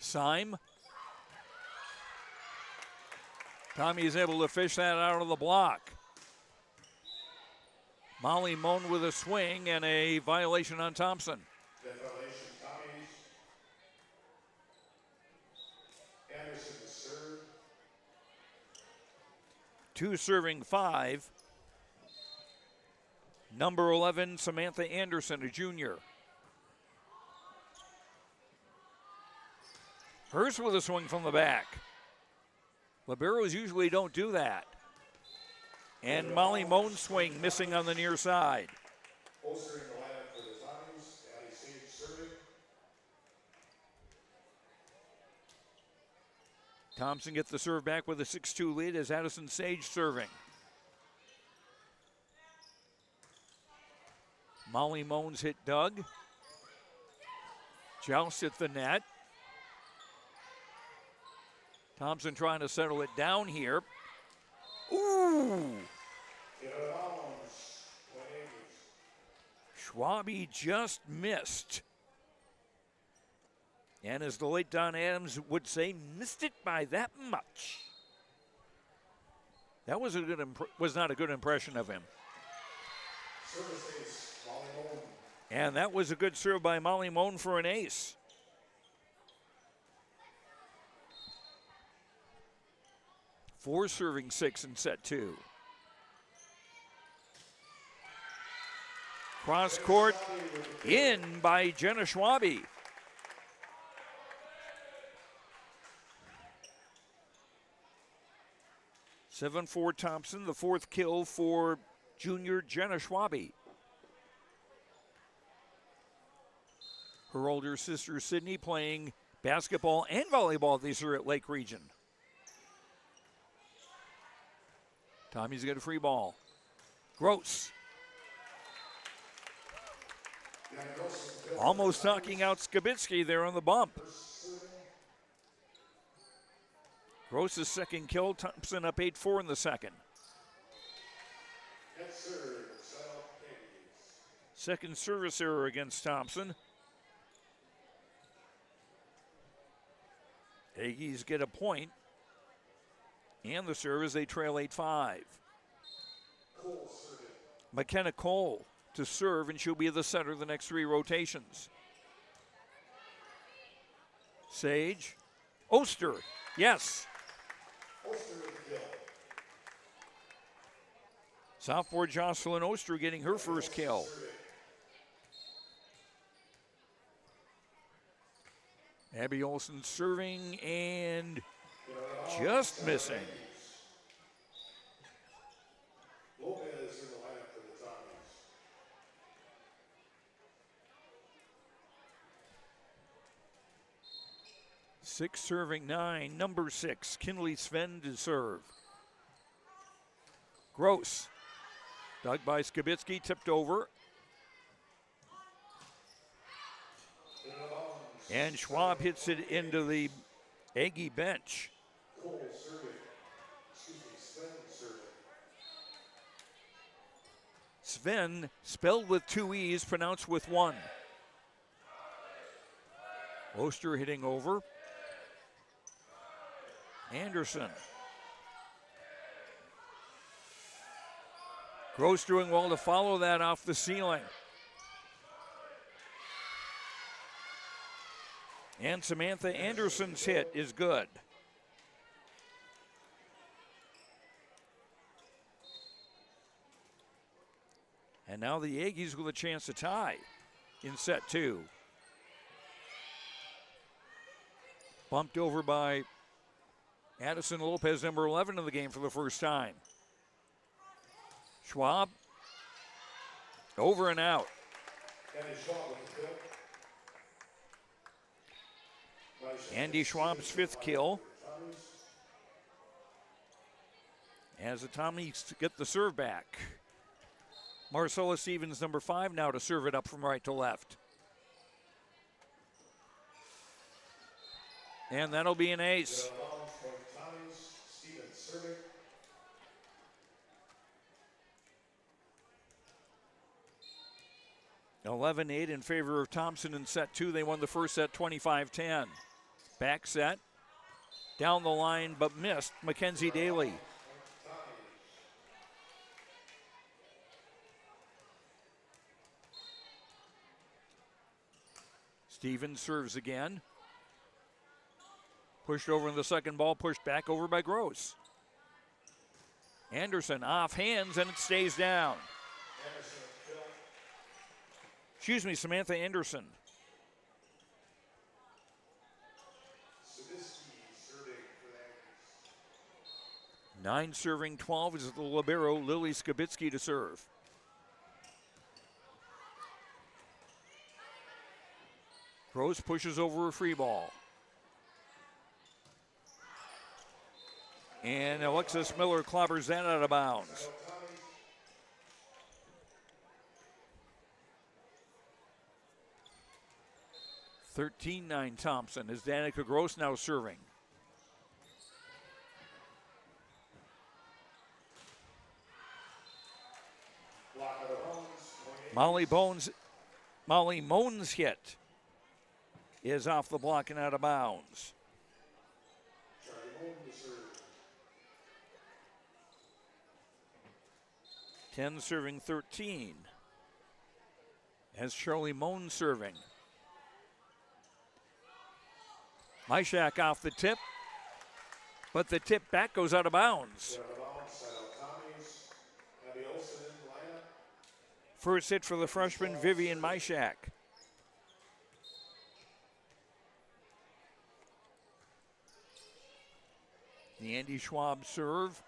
Syme. Tommy is able to fish that out of the block. Molly Moan with a swing and a violation on Thompson. Two serving 5. Number 11, Samantha Anderson, a junior. Hurst with a swing from the back. Liberos usually don't do that. And Molly Moan's swing missing on the near side. Thompson gets the serve back with a 6-2 lead as Addison Sage serving. Molly Moan's hit Doug. Joust at the net. Thompson trying to settle it down here. Ooh! Schwabe just missed. And as the late Don Adams would say, missed it by that much. That was not a good impression of him. And that was a good serve by Molly Moan for an ace. Four serving 6 in set 2. Cross court in by Jenna Schwabe. (7-4) Thompson, the 4th kill for junior Jenna Schwabe. Her older sister Sydney playing basketball and volleyball this year at Lake Region. Tommy's got a free ball. Gross. Almost knocking out Skibitsky there on the bump. Gross's second kill. Thompson up 8-4 in the second. Second service error against Thompson. Aggies get a point. And the serve as they trail 8-5. McKenna Cole to serve, and she'll be the center of the next 3 rotations. Sage. Oster. Yes. Sophomore Jocelyn Oster getting her first kill. Abby Olsen serving and just missing. Six serving 9, number 6, Kinley Sven to serve. Gross. Dug by Skibitsky, tipped over. And Schwab hits it into the Aggie bench. Sven, spelled with 2 E's, pronounced with 1. Oster hitting over. Anderson. Gross doing well to follow that off the ceiling. And Samantha Anderson's hit is good. And now the Aggies with a chance to tie in set 2. Bumped over by Addison Lopez, number 11 in the game for the first time. Schwab, over and out. Andy Schwab's 5th kill. As the Tommies get the serve back. Marcella Stevens, number 5, now to serve it up from right to left. And that'll be an ace. 11-8 in favor of Thompson in set 2. They won the first set 25-10. Back set. Down the line, but missed. Mackenzie Daly. Stevens serves again. Pushed over in the second ball, pushed back over by Gross. Anderson off hands, and it stays down. Excuse me, Samantha Anderson. Nine serving 12 is the libero, Lily Skibitsky, to serve. Gross pushes over a free ball. And Alexis Miller clobbers that out of bounds. (13-9) Thompson as Danica Gross now serving. Molly Moan's hit is off the block and out of bounds. (10 serving 13) as Shirley Moan serving. Myshak off the tip, but the tip back goes out of bounds. First hit for the freshman Vivian Myshak. The Andy Schwab serve.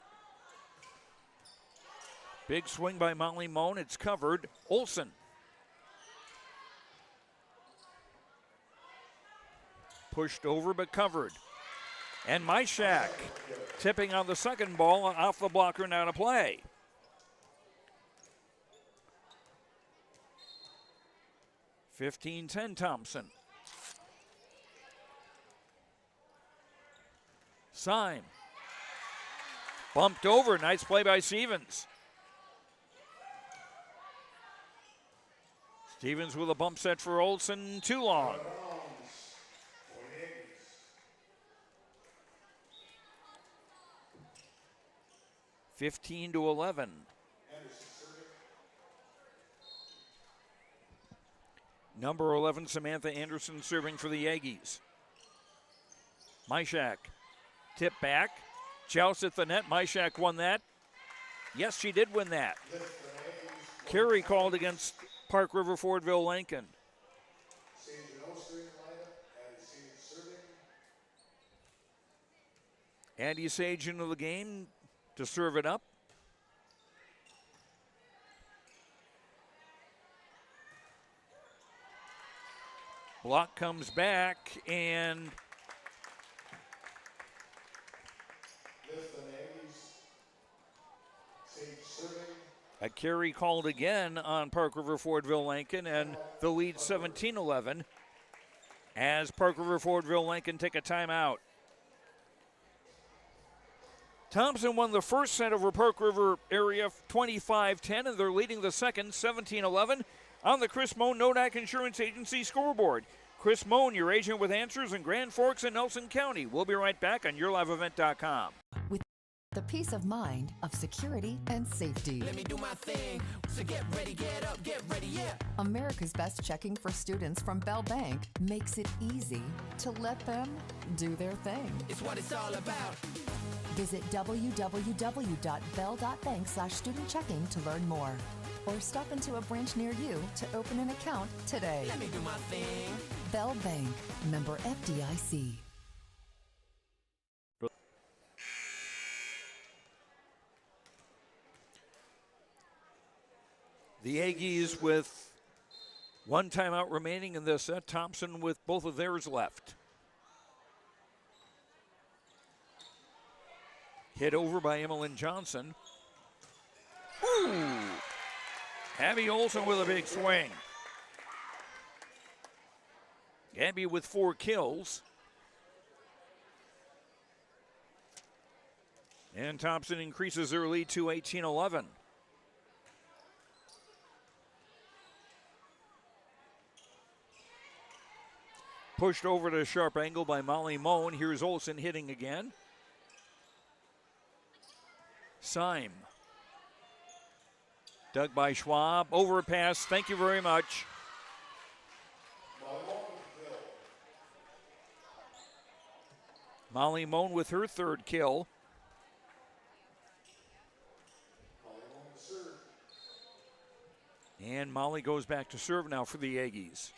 Big swing by Molly Moan. It's covered. Olsen. Pushed over but covered. And Myshak tipping on the second ball off the blocker and out of play. (15-10) Thompson. Syme. Bumped over. Nice play by Stevens. Stevens with a bump set for Olsen. Too long. 15-11. Number 11, Samantha Anderson serving for the Aggies. Myshak, tip back, joust at the net. Myshak won that. Yes, she did win that. Carry called against Park River Fordville-Lankin. Andy Sage into the game to serve it up. Block comes back, and a carry called again on Park River Fordville-Lankin, and the lead 17-11 as Park River Fordville-Lankin take a timeout. Thompson won the first set over Park River area 25-10, and they're leading the second 17-11 on the Chris Moan Nodak Insurance Agency scoreboard. Chris Moan, your agent with answers in Grand Forks and Nelson County. We'll be right back on YourLiveEvent.com. With the peace of mind of security and safety. Let me do my thing. So get ready, get up, get ready, yeah. America's Best Checking for students from Bell Bank makes it easy to let them do their thing. It's what it's all about. Visit www.bell.bank/student-checking to learn more. Or stop into a branch near you to open an account today. Let me do my thing. Bell Bank, member FDIC. The Aggies with one timeout remaining in this set. Thompson with both of theirs left. Hit over by Emmeline Johnson. Ooh! Abby Olsen with a big swing. Abby with 4 kills. And Thompson increases their lead to 18-11. Pushed over to a sharp angle by Molly Moan. Here's Olsen hitting again. Syme. Dug by Schwab. Overpass. Thank you very much. Molly Moan with her third kill. And Molly goes back to serve now for the Aggies.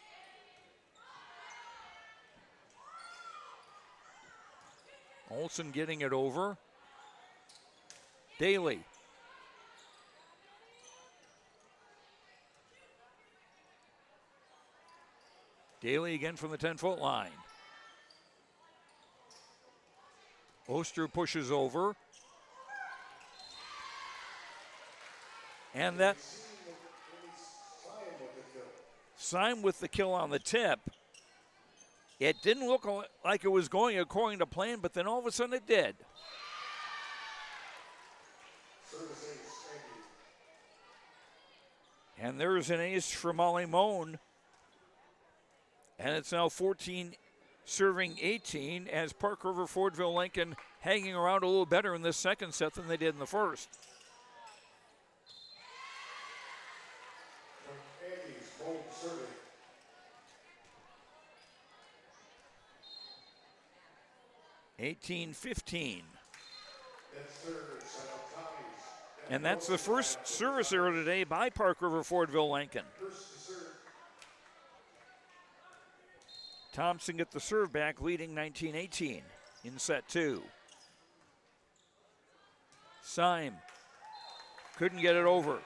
Olsen getting it over. Daly. Daly again from the 10-foot line. Oster pushes over. And that Syme with the kill on the tip. It didn't look like it was going according to plan, but then all of a sudden it did. And there's an ace for Molly Moan. And it's now 14 serving 18 as Park River Fordville-Lankin hanging around a little better in this second set than they did in the first. (18-15). And that's the first service error today by Park River Fordville-Lankin. Thompson get the serve back, leading 19-18 in set two. Syme couldn't get it over.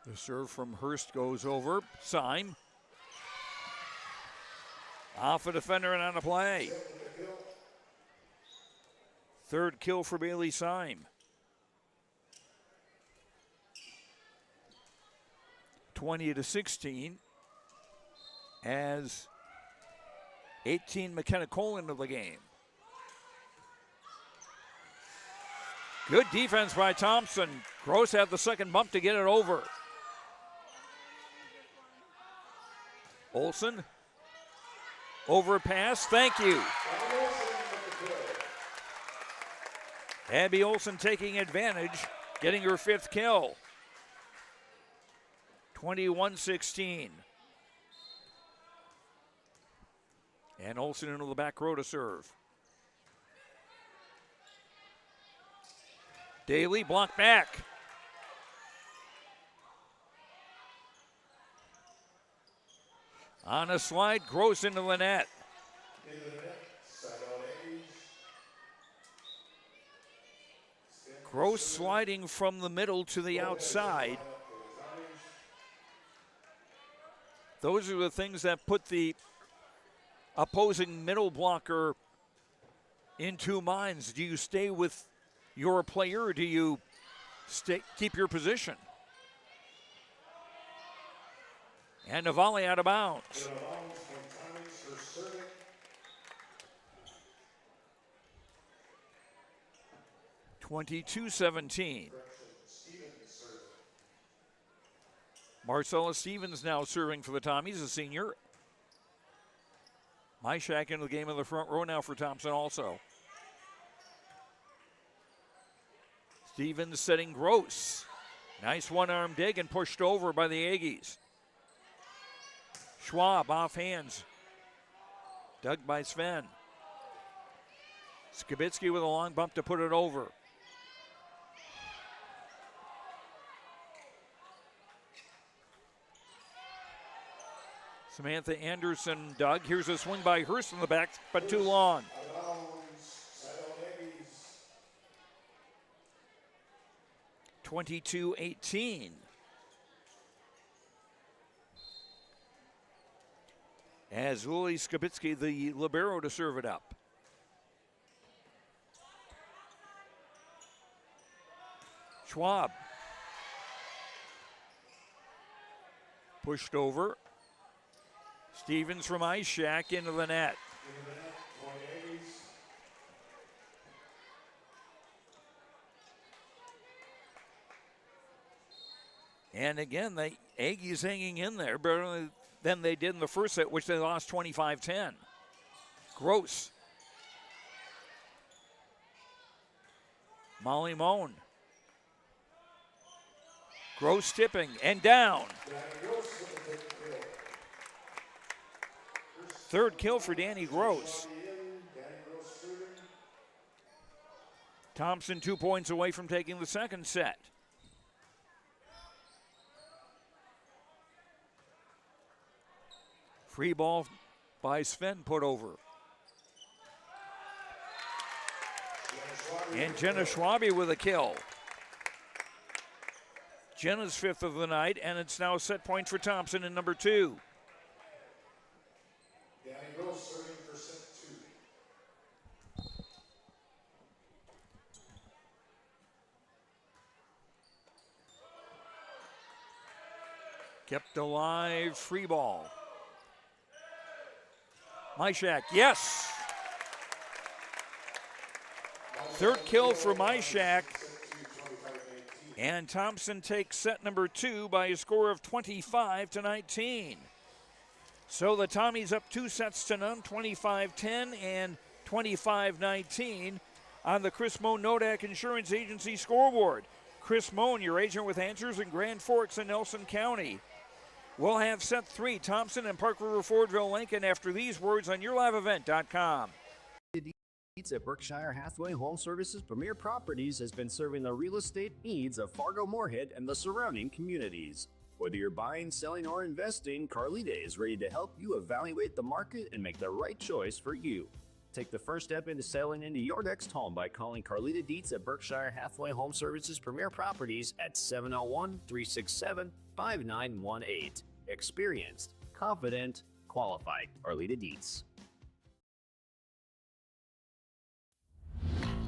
The serve from Hurst goes over. Syme. Off a defender and on a play. Third kill for Bailey Syme. 20-16 as 18 McKenna Cole into the game. Good defense by Thompson. Gross had the second bump to get it over. Olsen. Overpass. Thank you. Abby Olsen taking advantage, getting her fifth kill. 21-16. And Olsen into the back row to serve. Daly blocked back. On a slide, Gross into the net. Gross sliding from the middle to the outside. Those are the things that put the opposing middle blocker in two minds. Do you stay with your player or do you keep your position? And a volley out of bounds. (22-17). Marcella Stevens now serving for the Tommies, a senior. Myshak into the game in the front row now for Thompson also. Stevens setting Gross. Nice one-arm dig and pushed over by the Aggies. Schwab off hands. Dug by Sven. Skibitsky with a long bump to put it over. Samantha Anderson dug. Here's a swing by Hurst in the back, but too long. (22-18). As Lily Skibitsky, the libero, to serve it up. Schwab. Pushed over. Stevens from Ice Shack into the net. And again, the Aggies hanging in there better than they did in the first set, which they lost 25-10. Gross. Molly Moan. Gross tipping and down. Third kill for Danny Gross. Thompson 2 points away from taking the second set. Free ball by Sven put over. And Jenna Schwabe with a kill. Jenna's fifth of the night, and it's now set point for Thompson in number 2. Danny Gross serving for set 2. Kept alive, free ball. Myshak, yes. Third kill for Myshak. And Thompson takes set number 2 by a score of 25-19. So the Tommies up 2 sets to none, 25-10 and 25-19 on the Chris Moan Nodak Insurance Agency scoreboard. Chris Moan, your agent with answers in Grand Forks and Nelson County. We'll have set 3, Thompson and Park River Fordville-Lankin after these words on YourLiveEvent.com. At Berkshire Hathaway Home Services Premier Properties has been serving the real estate needs of Fargo-Moorhead and the surrounding communities. Whether you're buying, selling, or investing, Carlita is ready to help you evaluate the market and make the right choice for you. Take the first step into selling into your next home by calling Carlita Dietz at Berkshire Hathaway Home Services Premier Properties at 701-367-5918. Experienced, confident, qualified. Carlita Dietz.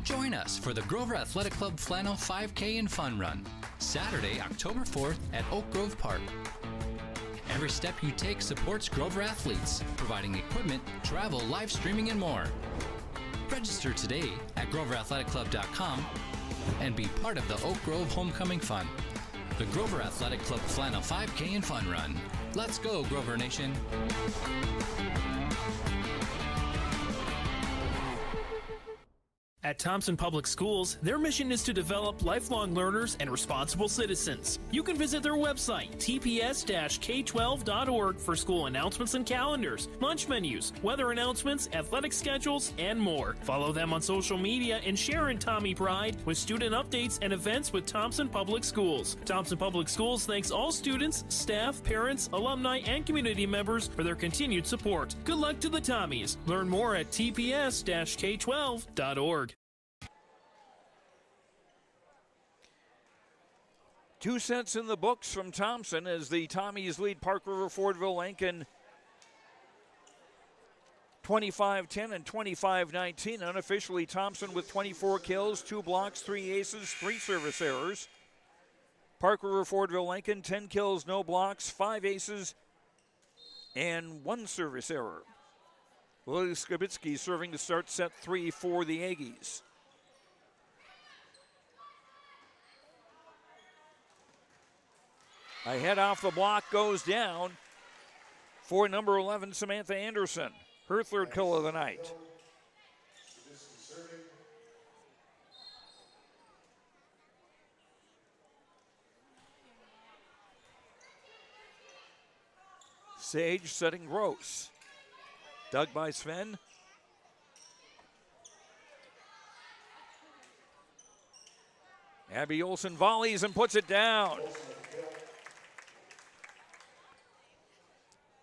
Join us for the Grover Athletic Club Flannel 5K and Fun Run, Saturday, October 4th at Oak Grove Park. Every step you take supports Grover athletes, providing equipment, travel, live streaming, and more. Register today at GroverAthleticClub.com and be part of the Oak Grove Homecoming Fun. The Grover Athletic Club Flannel 5K and Fun Run. Let's go, Grover Nation. At Thompson Public Schools, their mission is to develop lifelong learners and responsible citizens. You can visit their website, tps-k12.org, for school announcements and calendars, lunch menus, weather announcements, athletic schedules, and more. Follow them on social media and share in Tommy Pride with student updates and events with Thompson Public Schools. Thompson Public Schools thanks all students, staff, parents, alumni, and community members for their continued support. Good luck to the Tommies. Learn more at tps-k12.org. 2 sets in the books from Thompson as the Tommies lead Park River Fordville-Lankin 25-10 and 25-19. Unofficially, Thompson with 24 kills, 2 blocks, 3 aces, 3 service errors. Park River Fordville-Lankin 10 kills, no blocks, 5 aces, and 1 service error. Willie Skibitsky serving to start set 3 for the Aggies. A head off the block goes down for number 11, Samantha Anderson. Her third kill of the night. Sage setting Gross. Dug by Sven. Abby Olsen volleys and puts it down.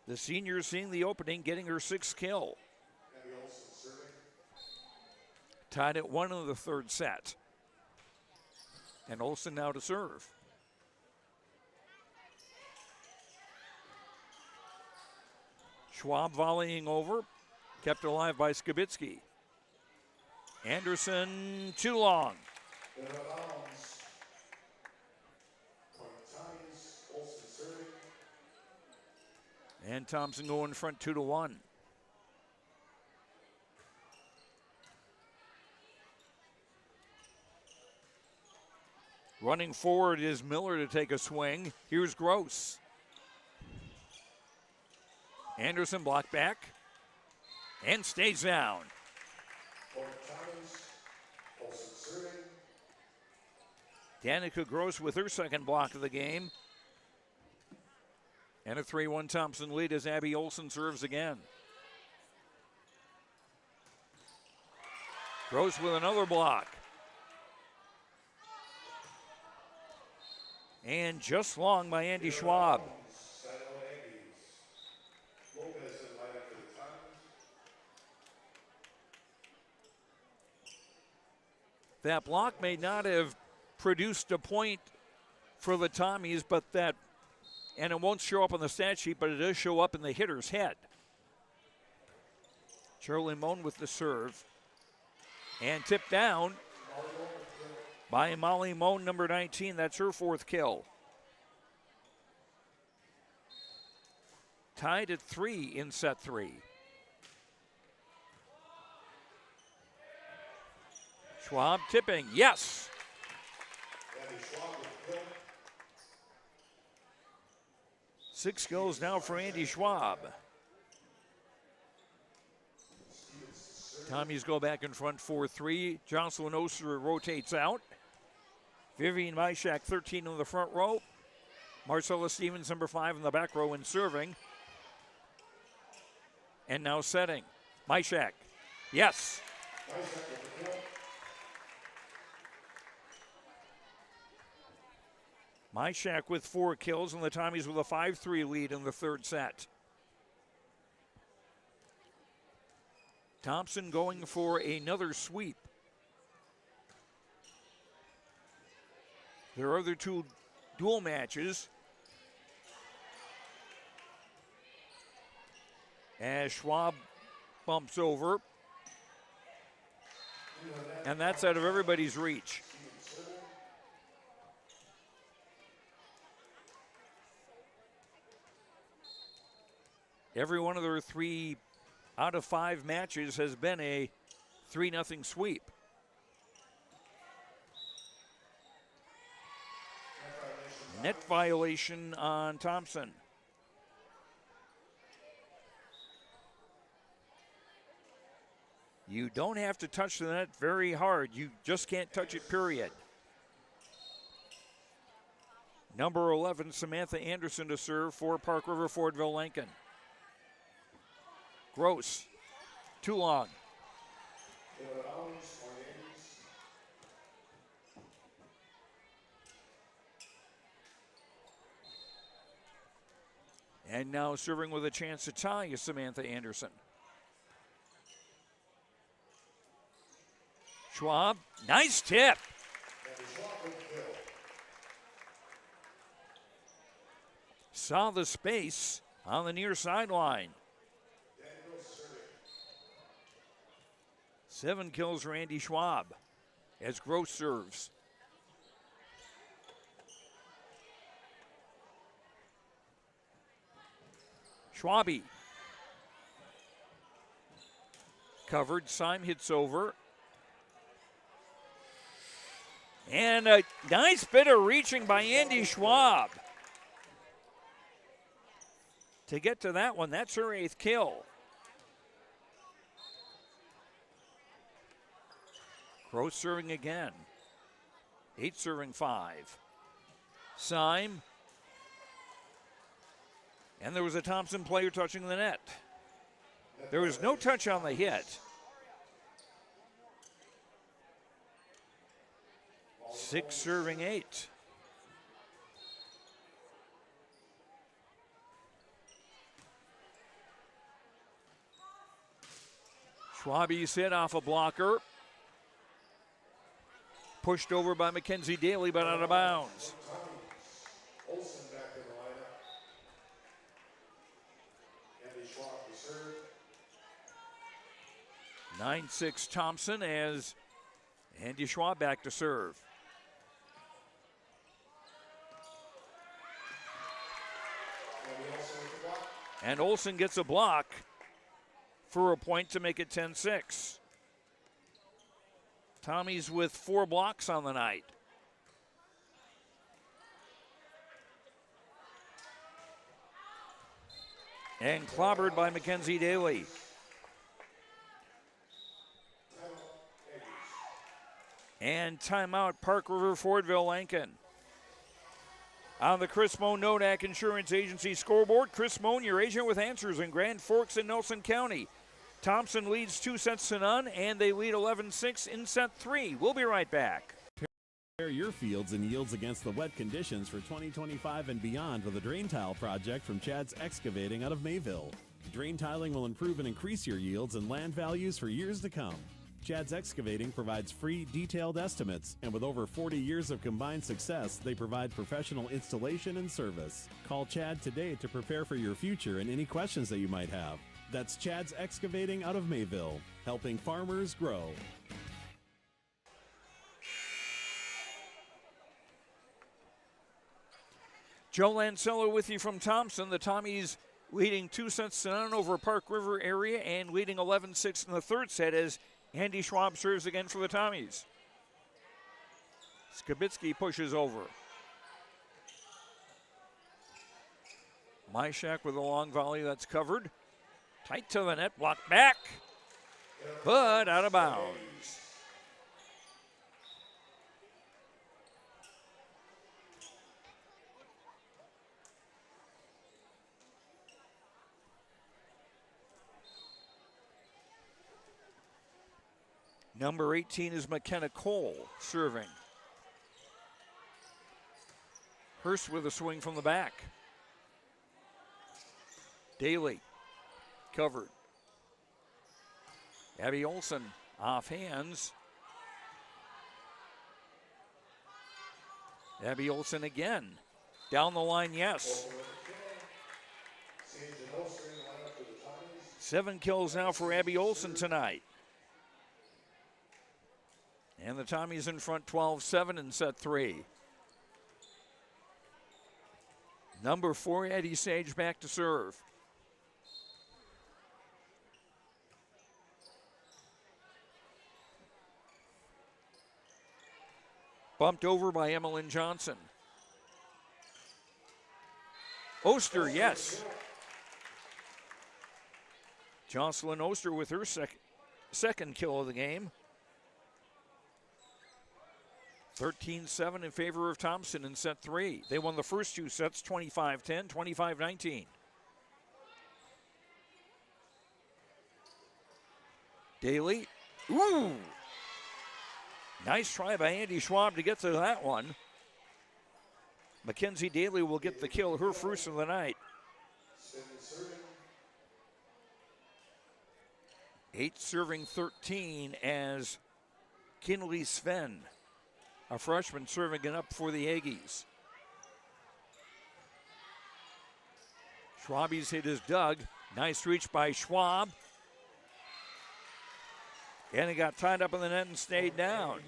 The senior seeing the opening, getting her 6th kill. Tied at 1 in the third set. And Olsen now to serve. Schwab volleying over, kept alive by Skibitsky. Anderson too long. And Thompson going front 2-1. Running forward is Miller to take a swing. Here's Gross. Anderson blocked back and stays down. Danica Gross with her second block of the game. And a 3-1 Thompson lead as Abby Olson serves again. Gross with another block. And just long by Andy Schwab. That block may not have produced a point for the Tommies, but that, and it won't show up on the stat sheet, but it does show up in the hitter's head. Shirley Moan with the serve. And tipped down by Molly Moan, number 19. That's her fourth kill. Tied at 3 in set 3. Schwab tipping, yes. 6 goals now for Andy Schwab. Tommies go back in front 4-3. Jocelyn Oster rotates out. Vivian Myshak, 13 in the front row. Marcella Stevens, number 5 in the back row and serving. And now setting. Myshak, yes. Myshak with 4 kills, and the Tommies with a 5-3 lead in the third set. Thompson going for another sweep. There are other 2 dual matches. As Schwab bumps over. And that's out of everybody's reach. Every one of their 3 out of 5 matches has been a 3-0 sweep. Net violation on Thompson. You don't have to touch the net very hard. You just can't touch it, period. Number 11, Samantha Anderson to serve for Park River Fordville-Lankin. Gross, too long. And now serving with a chance to tie is Samantha Anderson. Schwab, nice tip. Saw the space on the near sideline. 7 kills for Andy Schwab as Gross serves. Schwabi. Covered, Syme hits over. And a nice bit of reaching by Andy Schwab. To get to that one, that's her 8th kill. Gross serving again. 8 serving 5. Syme. And there was a Thompson player touching the net. There was no touch on the hit. 6 serving 8. Schwabi's hit off a blocker. Pushed over by Mackenzie Daly, but out of bounds. 9-6 Thompson as Andy Schwab back to serve. And Olsen gets a block for a point to make it 10-6. Tommies with 4 blocks on the night. And clobbered by Mackenzie Daly. And timeout, Park River Fordville-Lankin. On the Chris Moan Nodak Insurance Agency scoreboard, Chris Moan, your agent with answers in Grand Forks and Nelson County. Thompson leads 2-0, and they lead 11-6 in set 3. We'll be right back. Prepare your fields and yields against the wet conditions for 2025 and beyond with a drain tile project from Chad's Excavating out of Mayville. Drain tiling will improve and increase your yields and land values for years to come. Chad's Excavating provides free, detailed estimates, and with over 40 years of combined success, they provide professional installation and service. Call Chad today to prepare for your future and any questions that you might have. That's Chad's Excavating out of Mayville, helping farmers grow. Joe Lancello with you from Thompson. The Tommies leading 2-0 over Park River area and leading 11-6 in the third set as Andy Schwab serves again for the Tommies. Skibitsky pushes over. Myshak with a long volley that's covered. Tight to the net, blocked back, but out of bounds. Number 18 is McKenna Cole serving. Hurst with a swing from the back. Daly covered. Abby Olsen off hands. Abby Olsen again. Down the line, yes. 7 kills now for Abby Olsen tonight. And the Tommies in front 12-7 in set 3. Number 4, Eddie Sage back to serve. Bumped over by Emmeline Johnson. Oster, yes. Jocelyn Oster with her second kill of the game. 13-7 in favor of Thompson in set 3. They won the first 2 sets 25-10, 25-19. Daly, ooh! Nice try by Andy Schwab to get to that one. Mackenzie Daly will get the kill, her first of the night. 8 serving 13 as Kinley Sven, a freshman, serving it up for the Aggies. Schwabi's hit is dug. Nice reach by Schwab. And it got tied up in the net and stayed down.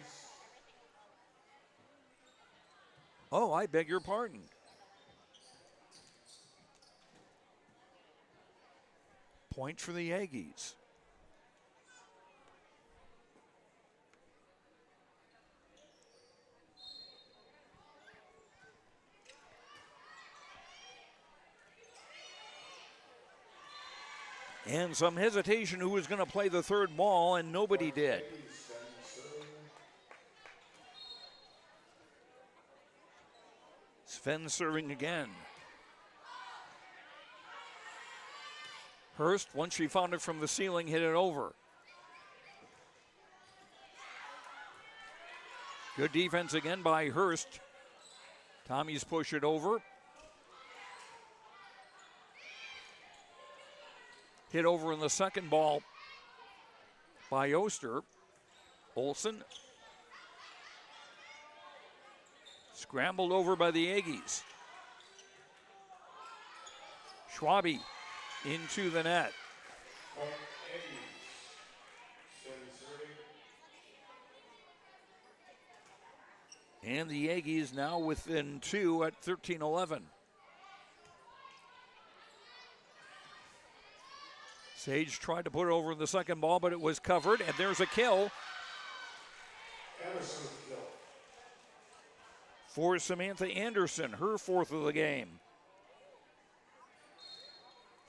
Oh, I beg your pardon. Point for the Aggies. And some hesitation who was going to play the third ball, and nobody did. Sven serving again. Hurst, once she found it from the ceiling, hit it over. Good defense again by Hurst. Tommy's push it over. Hit over in the second ball by Oster. Olsen. Scrambled over by the Aggies. Schwabi into the net. And the Aggies now within 2 at 13-11. Sage tried to put it over the second ball, but it was covered, and there's a kill Anderson kill. for Samantha Anderson, her fourth of the game.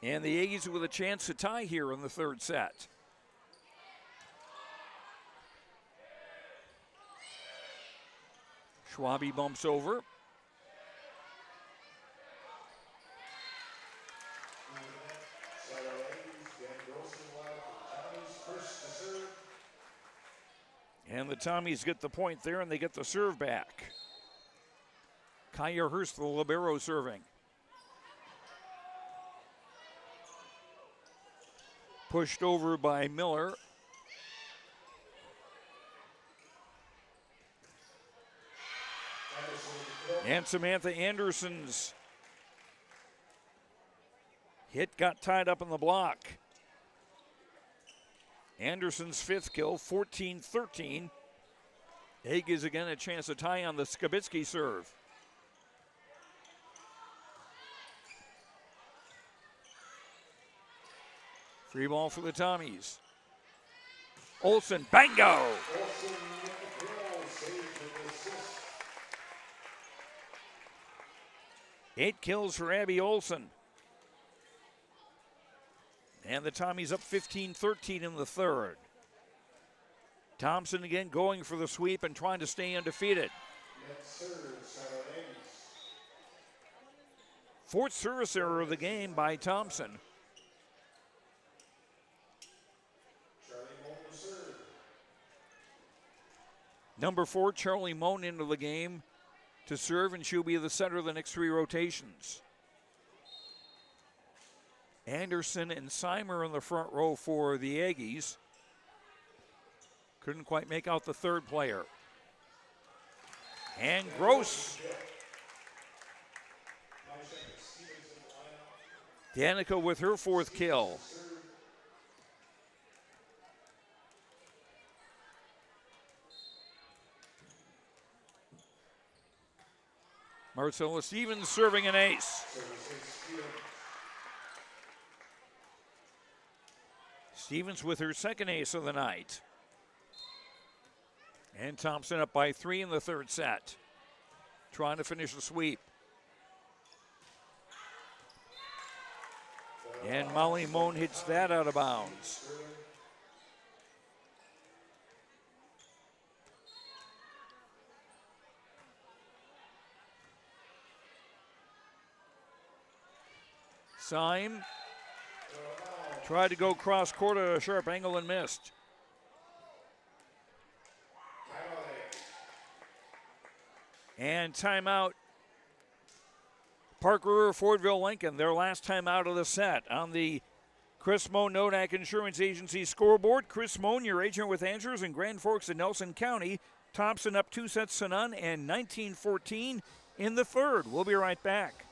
And the Aggies with a chance to tie here in the third set. Schwabe bumps over. And the Tommies get the point there, and they get the serve back. Kaya Hurst, the libero, serving. Pushed over by Miller. And Samantha Anderson's hit got tied up in the block. Anderson's fifth kill, 14-13. Aggies again a chance to tie on the Skibitsky serve. Free ball for the Tommies. Olsen, bango! 8 kills for Abby Olsen. And the Tommies up 15-13 in the third. Thompson again going for the sweep and trying to stay undefeated. Fourth service error of the game by Thompson. Number 4, Charlie Moan into the game to serve, and she'll be the center of the next 3 rotations. Anderson and Seimer in the front row for the Aggies. Couldn't quite make out the third player. And Gross. Danica with her fourth kill. Marcella Stevens serving an ace. Stevens with her second ace of the night. And Thompson up by 3 in the third set. Trying to finish the sweep. And Molly Moan hits that out of bounds. Syme tried to go cross court at a sharp angle and missed. And timeout. Park River Fordville-Lankin, their last time out of the set. On the Chris Moan Nodak Insurance Agency scoreboard, Chris Moan, your agent with answers in Grand Forks and Nelson County. Thompson up 2 sets to none and 19-14 in the third. We'll be right back.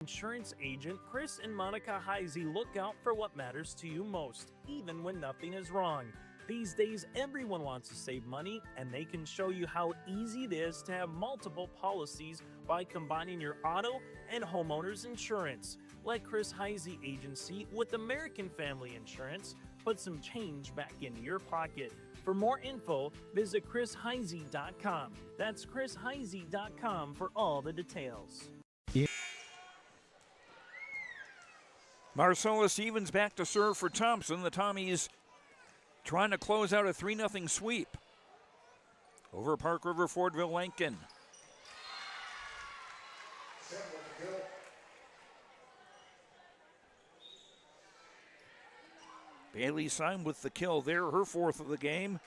Insurance agent Chris and Monica Heisey look out for what matters to you most, even when nothing is wrong. These days, everyone wants to save money, and they can show you how easy it is to have multiple policies by combining your auto and homeowner's insurance. Let Chris Heisey Agency with American Family Insurance put some change back into your pocket. For more info, visit chrisheisey.com. That's chrisheisey.com for all the details. Marcella Stevens back to serve for Thompson. The Tommies trying to close out a 3-0 sweep over Park River Fordville-Lankin. Bailey Syme with the kill there, her fourth of the game.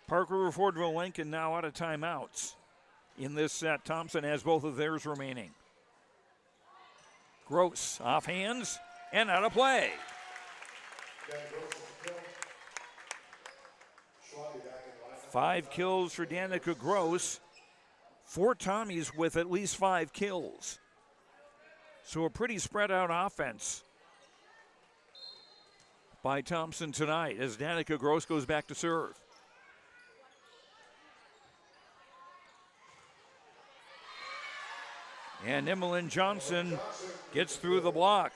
Park River Fordville-Lankin now out of timeouts in this set. Thompson has both of theirs remaining. Gross off hands and out of play. 5 kills for Danica Gross. 4 Tommies with at least 5 kills. So a pretty spread out offense by Thompson tonight as Danica Gross goes back to serve. And Emmeline Johnson gets through the block.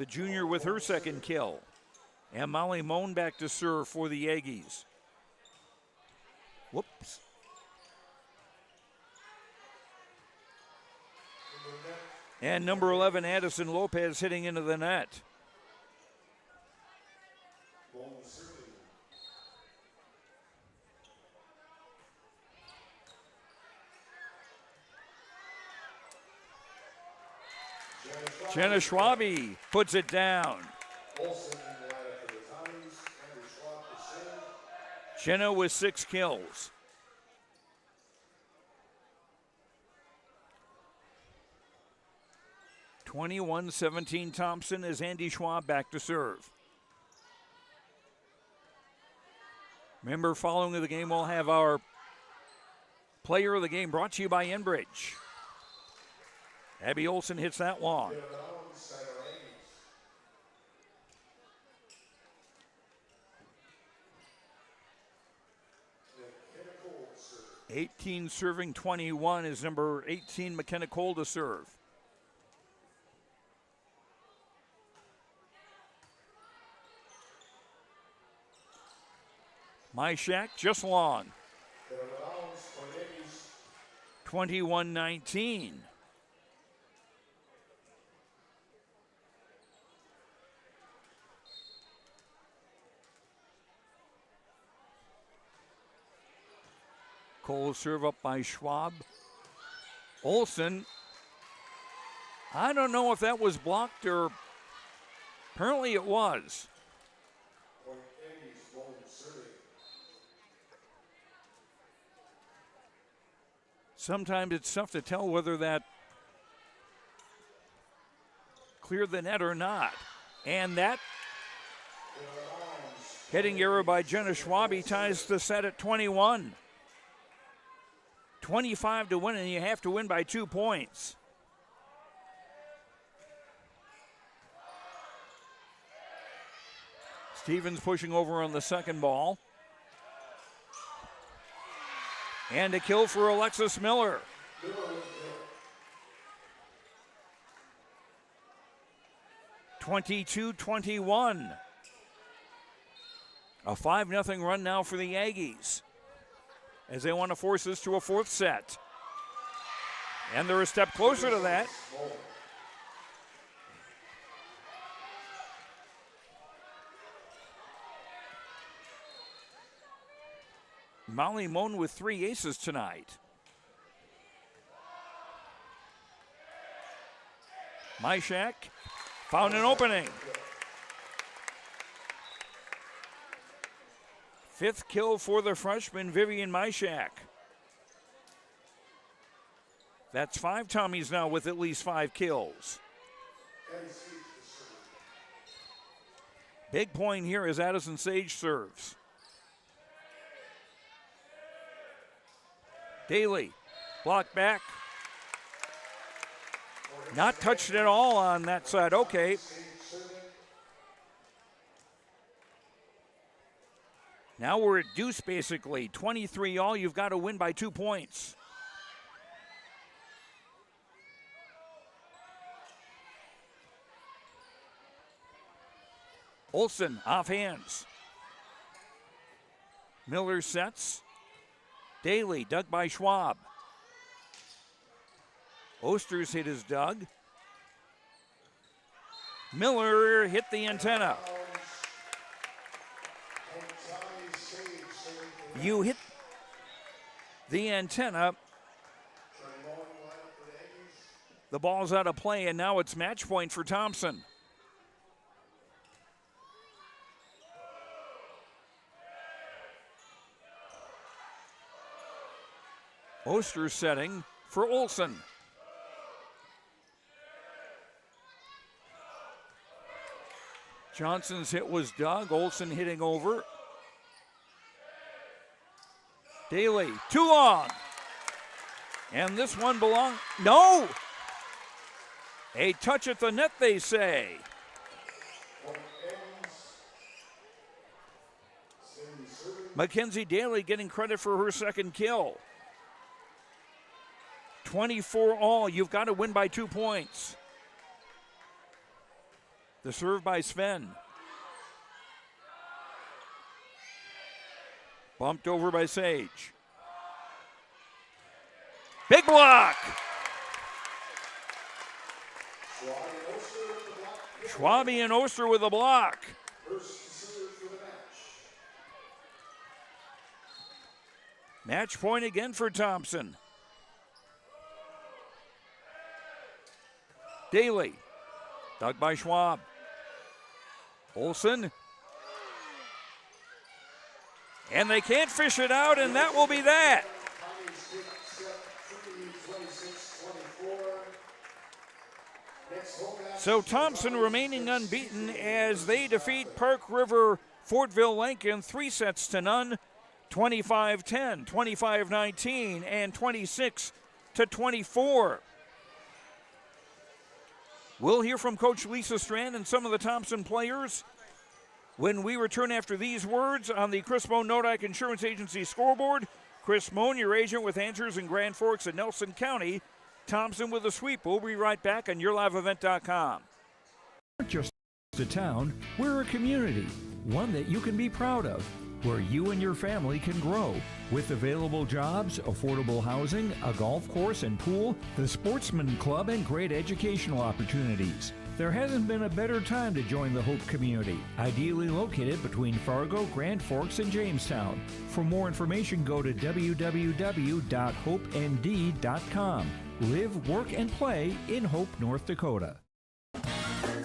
the junior, with her second kill. And Molly Moan back to serve for the Aggies. Whoops. And number 11, Addison Lopez, hitting into the net. Jenna Schwabe puts it down. Jenna with 6 kills. (21-17) Thompson as Andy Schwab back to serve. Remember, following the game, we'll have our player of the game brought to you by Enbridge. Abby Olson hits that long. 18 serving 21 is number 18, McKenna Cole, to serve. Myshak just long. 21-19. Cole serve up by Schwab. Olson, I don't know if that was blocked or apparently it was. Sometimes it's tough to tell whether that cleared the net or not. And that heading error by Jenna Schwabe ties the set at 21. 25 to win, and you have to win by 2 points. Stevens pushing over on the second ball. And a kill for Alexis Miller. (22-21). A 5-0 run now for the Aggies, as they want to force this to a 4th set. And they're a step closer to that. Molly Moan with 3 aces tonight. Myshak found an opening. 5th kill for the freshman, Vivian Myshak. That's 5 Tommies now with at least 5 kills. Big point here as Addison Sage serves. Daly, blocked back. Not touched at all on that side. Okay. Now we're at deuce, basically. 23 all. You've got to win by 2 points. Olsen off hands. Miller sets. Daly dug by Schwab. Oster's hit is dug. Miller hit the antenna. You hit the antenna. The ball's out of play, and now it's match point for Thompson. Oster setting for Olsen. Johnson's hit was dug. Olsen hitting over. Daly, too long. And this one belongs. No! A touch at the net, they say. Mackenzie Daly getting credit for her second kill. 24 all. You've got to win by 2 points. The serve by Sven. Bumped over by Sage. Big block! Schwabe and Oster with a block. Match point again for Thompson. Daly. Dug by Schwab. Olsen. And they can't fish it out, and that will be that. So Thompson remaining unbeaten as they defeat Park River Fordville-Lankin 3-0, 25-10, 25-19, and 26-24. We'll hear from Coach Lisa Strand and some of the Thompson players when we return after these words on the Chris Moan Nodak Insurance Agency scoreboard. Chris Moan, your agent with answers in Grand Forks and Nelson County. Thompson with a sweep. We'll be right back on YourLiveEvent.com. We're just a town, we're a community, one that you can be proud of, where you and your family can grow. With available jobs, affordable housing, a golf course and pool, the Sportsman Club, and great educational opportunities. There hasn't been a better time to join the Hope community, ideally located between Fargo, Grand Forks, and Jamestown. For more information, go to www.hopend.com. Live, work, and play in Hope, North Dakota.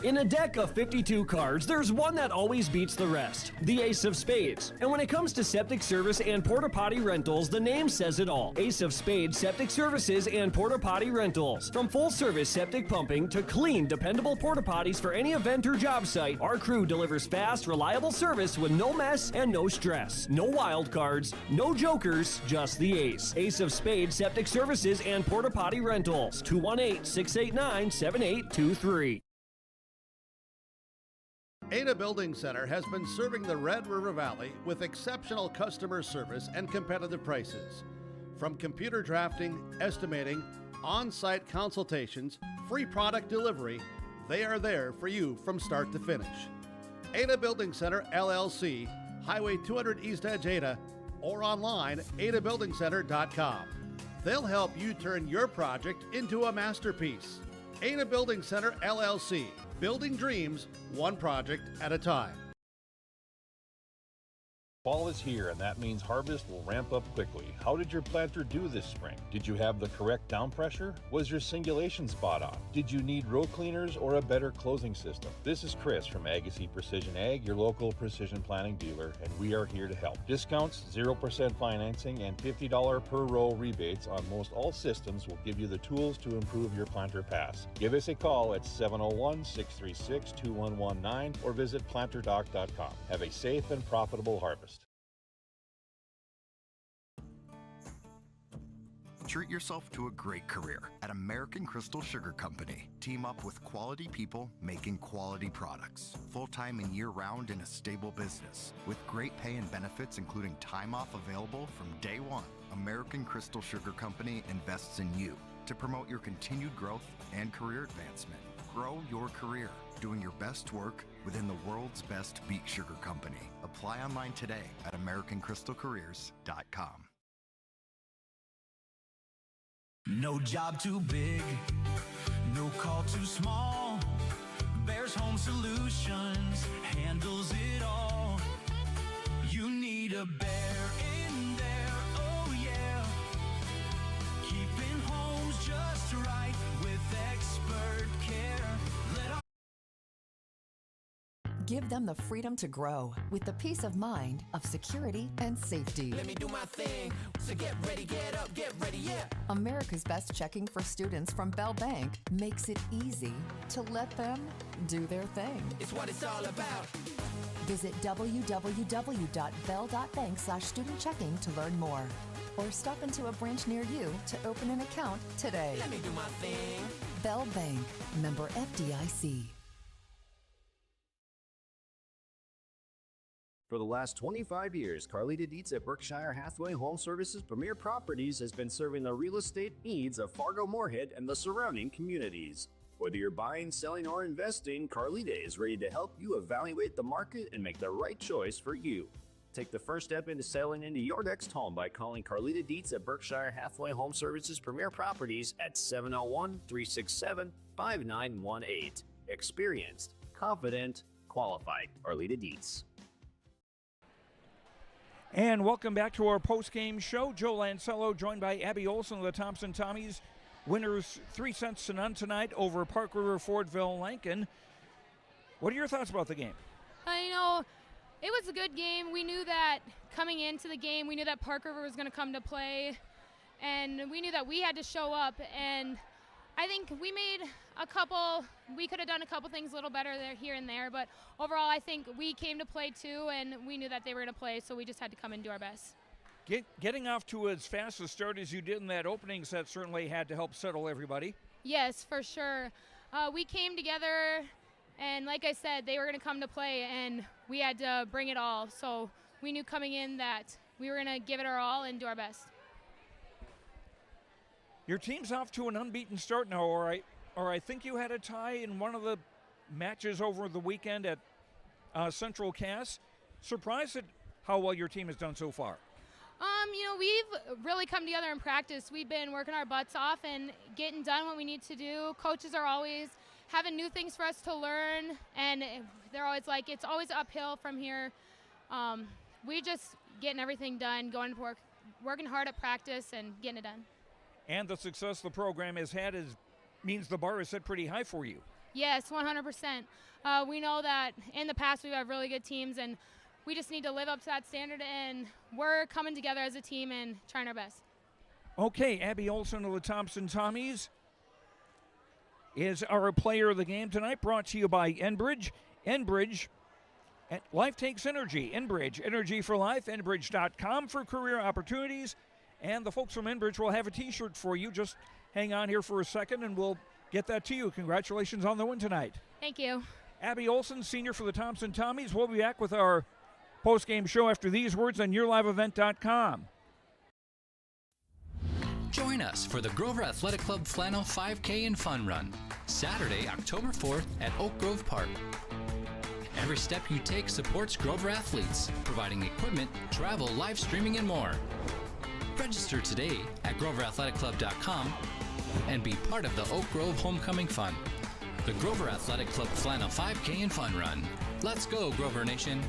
In a deck of 52 cards, there's one that always beats the rest, the Ace of Spades. And when it comes to septic service and porta potty rentals, the name says it all. Ace of Spades Septic Services and Porta Potty Rentals. From full service septic pumping to clean, dependable porta potties for any event or job site, our crew delivers fast, reliable service with no mess and no stress. No wild cards, no jokers, just the Ace. Ace of Spades Septic Services and Porta Potty Rentals. 218-689-7823. Ada Building Center has been serving the Red River Valley with exceptional customer service and competitive prices. From computer drafting, estimating, on-site consultations, free product delivery, they are there for you from start to finish. Ada Building Center, LLC, Highway 200 East Edge, Ada, or online, adabuildingcenter.com. They'll help you turn your project into a masterpiece. Ada Building Center, LLC. Building dreams, one project at a time. Fall is here, and that means harvest will ramp up quickly. How did your planter do this spring? Did you have the correct down pressure? Was your singulation spot on? Did you need row cleaners or a better closing system? This is Chris from Agassiz Precision Ag, your local precision planting dealer, and we are here to help. Discounts, 0% financing, and $50 per row rebates on most all systems will give you the tools to improve your planter pass. Give us a call at 701-636-2119 or visit planterdoc.com. Have a safe and profitable harvest. Treat yourself to a great career at American Crystal Sugar Company. Team up with quality people making quality products. Full-time and year-round in a stable business. With great pay and benefits including time off available from day one. American Crystal Sugar Company invests in you to promote your continued growth and career advancement. Grow your career doing your best work within the world's best beet sugar company. Apply online today at AmericanCrystalCareers.com. No job too big, no call too small. Bears Home Solutions handles it all. You need a bear in there, oh yeah. Keeping homes just right with expert care. Give them the freedom to grow with the peace of mind of security and safety. Let me do my thing. So get ready, get up, get ready, yeah. America's Best Checking for Students from Bell Bank makes it easy to let them do their thing. It's what it's all about. Visit www.bell.bank/student checking to learn more. Or stop into a branch near you to open an account today. Let me do my thing. Bell Bank, member FDIC. For the last 25 years, Carlita Dietz at Berkshire Hathaway Home Services Premier Properties has been serving the real estate needs of Fargo-Moorhead and the surrounding communities. Whether you're buying, selling, or investing, Carlita is ready to help you evaluate the market and make the right choice for you. Take the first step into selling into your next home by calling Carlita Dietz at Berkshire Hathaway Home Services Premier Properties at 701-367-5918. Experienced, confident, qualified. Carlita Dietz. And welcome back to our post-game show. Joe Lancello joined by Abby Olson of the Thompson Tommies. Winners 3-0 tonight over Park River Fordville-Lankin. What are your thoughts about the game? It was a good game. We knew that coming into the game, we knew that Park River was going to come to play, and we knew that we had to show up. And I think we could have done a couple things a little better there, here and there, but overall I think we came to play too, and we knew that they were going to play, so we just had to come and do our best. Getting off to as fast a start as you did in that opening set certainly had to help settle everybody. Yes, for sure. We came together, and like I said, they were going to come to play, and we had to bring it all. So we knew coming in that we were going to give it our all and do our best. Your team's off to an unbeaten start now, or I think you had a tie in one of the matches over the weekend at Central Cass. Surprised at how well your team has done so far? We've really come together in practice. We've been working our butts off and getting done what we need to do. Coaches are always having new things for us to learn, and they're always like, it's always uphill from here. We just getting everything done, going to work, working hard at practice, and getting it done. And the success the program has had means the bar is set pretty high for you. Yes, 100%. We know that in the past we've had really good teams, and we just need to live up to that standard, and we're coming together as a team and trying our best. Okay, Abby Olson of the Thompson Tommies is our player of the game tonight, brought to you by Enbridge. Enbridge, life takes energy. Enbridge, energy for life. Enbridge.com for career opportunities. And the folks from Enbridge will have a T-shirt for you. Just hang on here for a second, and we'll get that to you. Congratulations on the win tonight. Thank you. Abby Olson, senior for the Thompson Tommies. We'll be back with our post-game show after these words on YourLiveEvent.com. Join us for the Grover Athletic Club Flannel 5K and Fun Run, Saturday, October 4th at Oak Grove Park. Every step you take supports Grover athletes, providing equipment, travel, live streaming, and more. Register today at GroverAthleticClub.com and be part of the Oak Grove Homecoming Fun. The Grover Athletic Club Flannel 5K and Fun Run. Let's go, Grover Nation.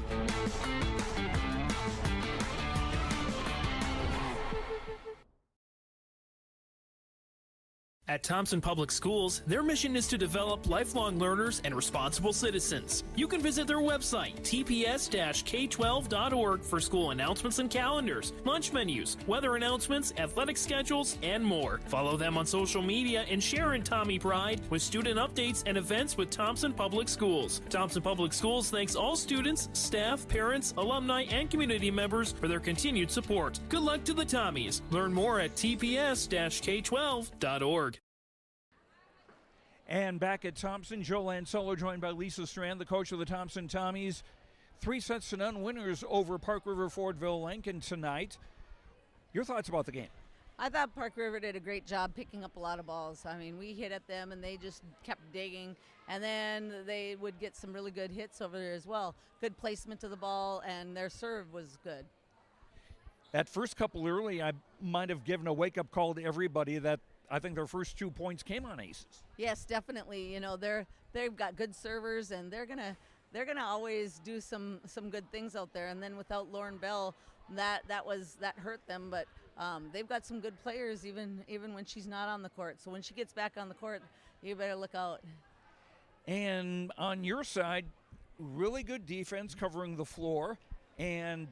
At Thompson Public Schools, their mission is to develop lifelong learners and responsible citizens. You can visit their website, tps-k12.org, for school announcements and calendars, lunch menus, weather announcements, athletic schedules, and more. Follow them on social media and share in Tommy Pride with student updates and events with Thompson Public Schools. Thompson Public Schools thanks all students, staff, parents, alumni, and community members for their continued support. Good luck to the Tommies. Learn more at tps-k12.org. And back at Thompson, Joe Lancello joined by Lisa Strand, the coach of the Thompson Tommies. 3-0 winners over Park River Fordville-Lankin tonight. Your thoughts about the game? I thought Park River did a great job picking up a lot of balls. I mean, we hit at them and they just kept digging, and then they would get some really good hits over there as well. Good placement of the ball, and their serve was good. That first couple early, I might have given a wake-up call to everybody that I think their first 2 points came on aces. Yes, definitely. You know, they've got good servers, and they're gonna always do some good things out there. And then without Lauren Bell, that hurt them. But they've got some good players even when she's not on the court. So when she gets back on the court, you better look out. And on your side, really good defense covering the floor, and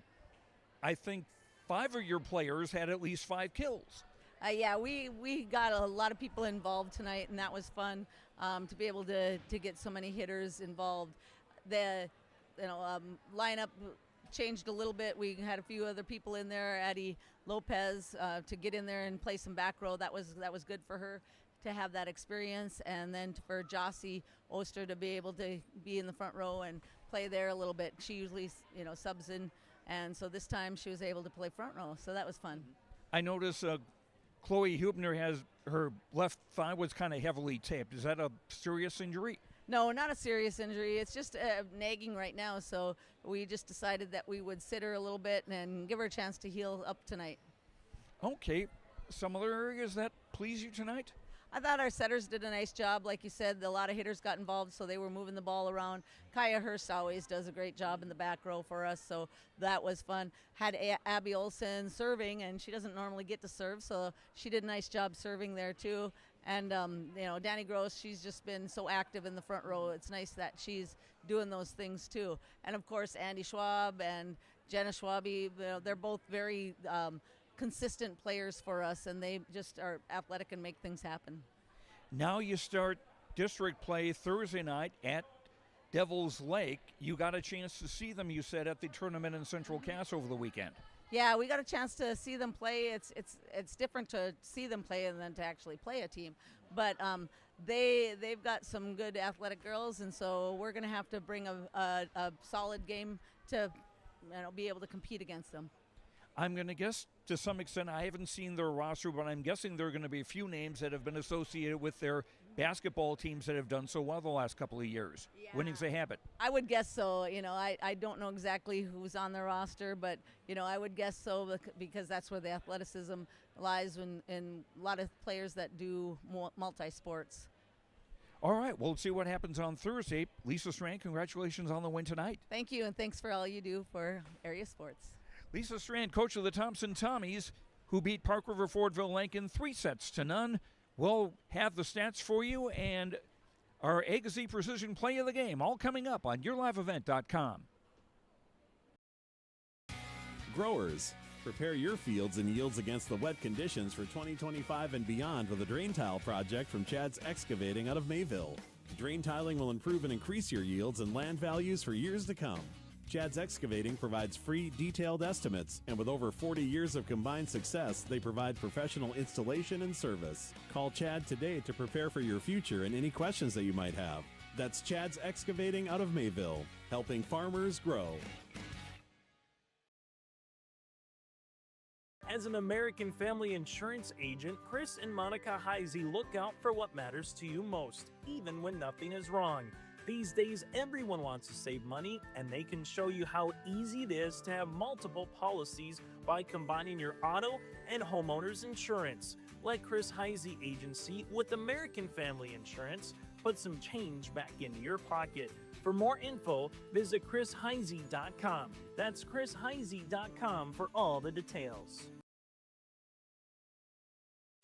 I think 5 of your players had at least 5 kills. Yeah, we got a lot of people involved tonight, and that was fun to be able to get so many hitters involved. The lineup changed a little bit. We had a few other people in there. Addie Lopez to get in there and play some back row. That was good for her to have that experience, and then for Jossie Oster to be able to be in the front row and play there a little bit. She usually subs in, and so this time she was able to play front row, so that was fun. I noticed Chloe Hubner has her left thigh was kind of heavily taped. Is that a serious injury? No, not a serious injury. It's just nagging right now. So we just decided that we would sit her a little bit and give her a chance to heal up tonight. Okay. Some other areas that please you tonight? I thought our setters did a nice job. Like you said, a lot of hitters got involved, so they were moving the ball around. Kaya Hurst always does a great job in the back row for us, so that was fun. Had Abby Olsen serving, and she doesn't normally get to serve, so she did a nice job serving there too. And, Danny Gross, she's just been so active in the front row. It's nice that she's doing those things too. And, of course, Andy Schwab and Jenna Schwabi, they're both very consistent players for us, and they just are athletic and make things happen. Now you start district play Thursday night at Devil's Lake. You got a chance to see them, you said, at the tournament in Central Cass over the weekend. Yeah, we got a chance to see them play. It's different to see them play and then to actually play a team. But they've got some good athletic girls, and so we're going to have to bring a solid game to be able to compete against them. I'm going to guess to some extent, I haven't seen their roster, but I'm guessing there are going to be a few names that have been associated with their basketball teams that have done so well the last couple of years. Yeah. Winning's a habit. I would guess so. I don't know exactly who's on their roster, but, I would guess so because that's where the athleticism lies in a lot of players that do multi-sports. All right, we'll see what happens on Thursday. Lisa Strand, congratulations on the win tonight. Thank you, and thanks for all you do for area sports. Lisa Strand, coach of the Thompson Tommies, who beat Park River Fordville-Lankin 3-0. We'll have the stats for you and our A to Z Precision Play of the Game, all coming up on YourLiveEvent.com. Growers, prepare your fields and yields against the wet conditions for 2025 and beyond with a drain tile project from Chad's Excavating out of Mayville. Drain tiling will improve and increase your yields and land values for years to come. Chad's Excavating provides free, detailed estimates, and with over 40 years of combined success, they provide professional installation and service. Call Chad today to prepare for your future and any questions that you might have. That's Chad's Excavating out of Mayville, helping farmers grow. As an American Family Insurance agent, Chris and Monica Heisey look out for what matters to you most, even when nothing is wrong. These days, everyone wants to save money, and they can show you how easy it is to have multiple policies by combining your auto and homeowner's insurance. Let Chris Heisey Agency with American Family Insurance put some change back into your pocket. For more info, visit chrisheisey.com. That's chrisheisey.com for all the details.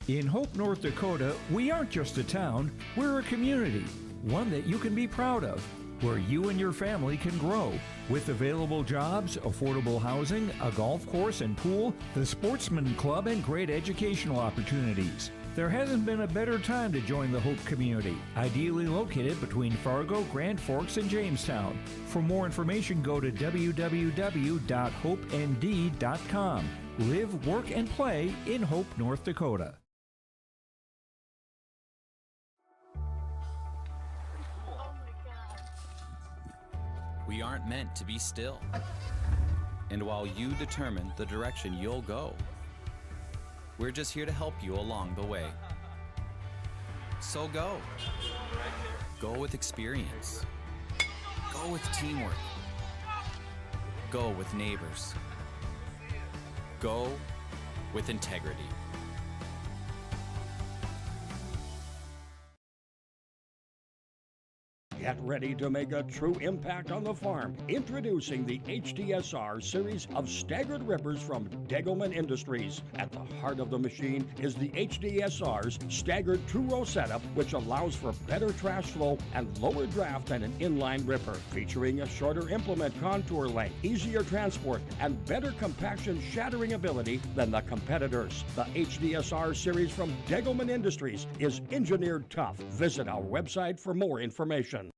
In Hope, North Dakota, we aren't just a town, we're a community. One that you can be proud of, where you and your family can grow. With available jobs, affordable housing, a golf course and pool, the Sportsman Club, and great educational opportunities. There hasn't been a better time to join the Hope community, ideally located between Fargo, Grand Forks, and Jamestown. For more information, go to www.hopend.com. Live, work, and play in Hope, North Dakota. We aren't meant to be still. And while you determine the direction you'll go, we're just here to help you along the way. So go. Go with experience. Go with teamwork. Go with neighbors. Go with integrity. Get ready to make a true impact on the farm. Introducing the HDSR series of staggered rippers from Degelman Industries. At the heart of the machine is the HDSR's staggered two-row setup, which allows for better trash flow and lower draft than an inline ripper. Featuring a shorter implement contour length, easier transport, and better compaction shattering ability than the competitors. The HDSR series from Degelman Industries is engineered tough. Visit our website for more information.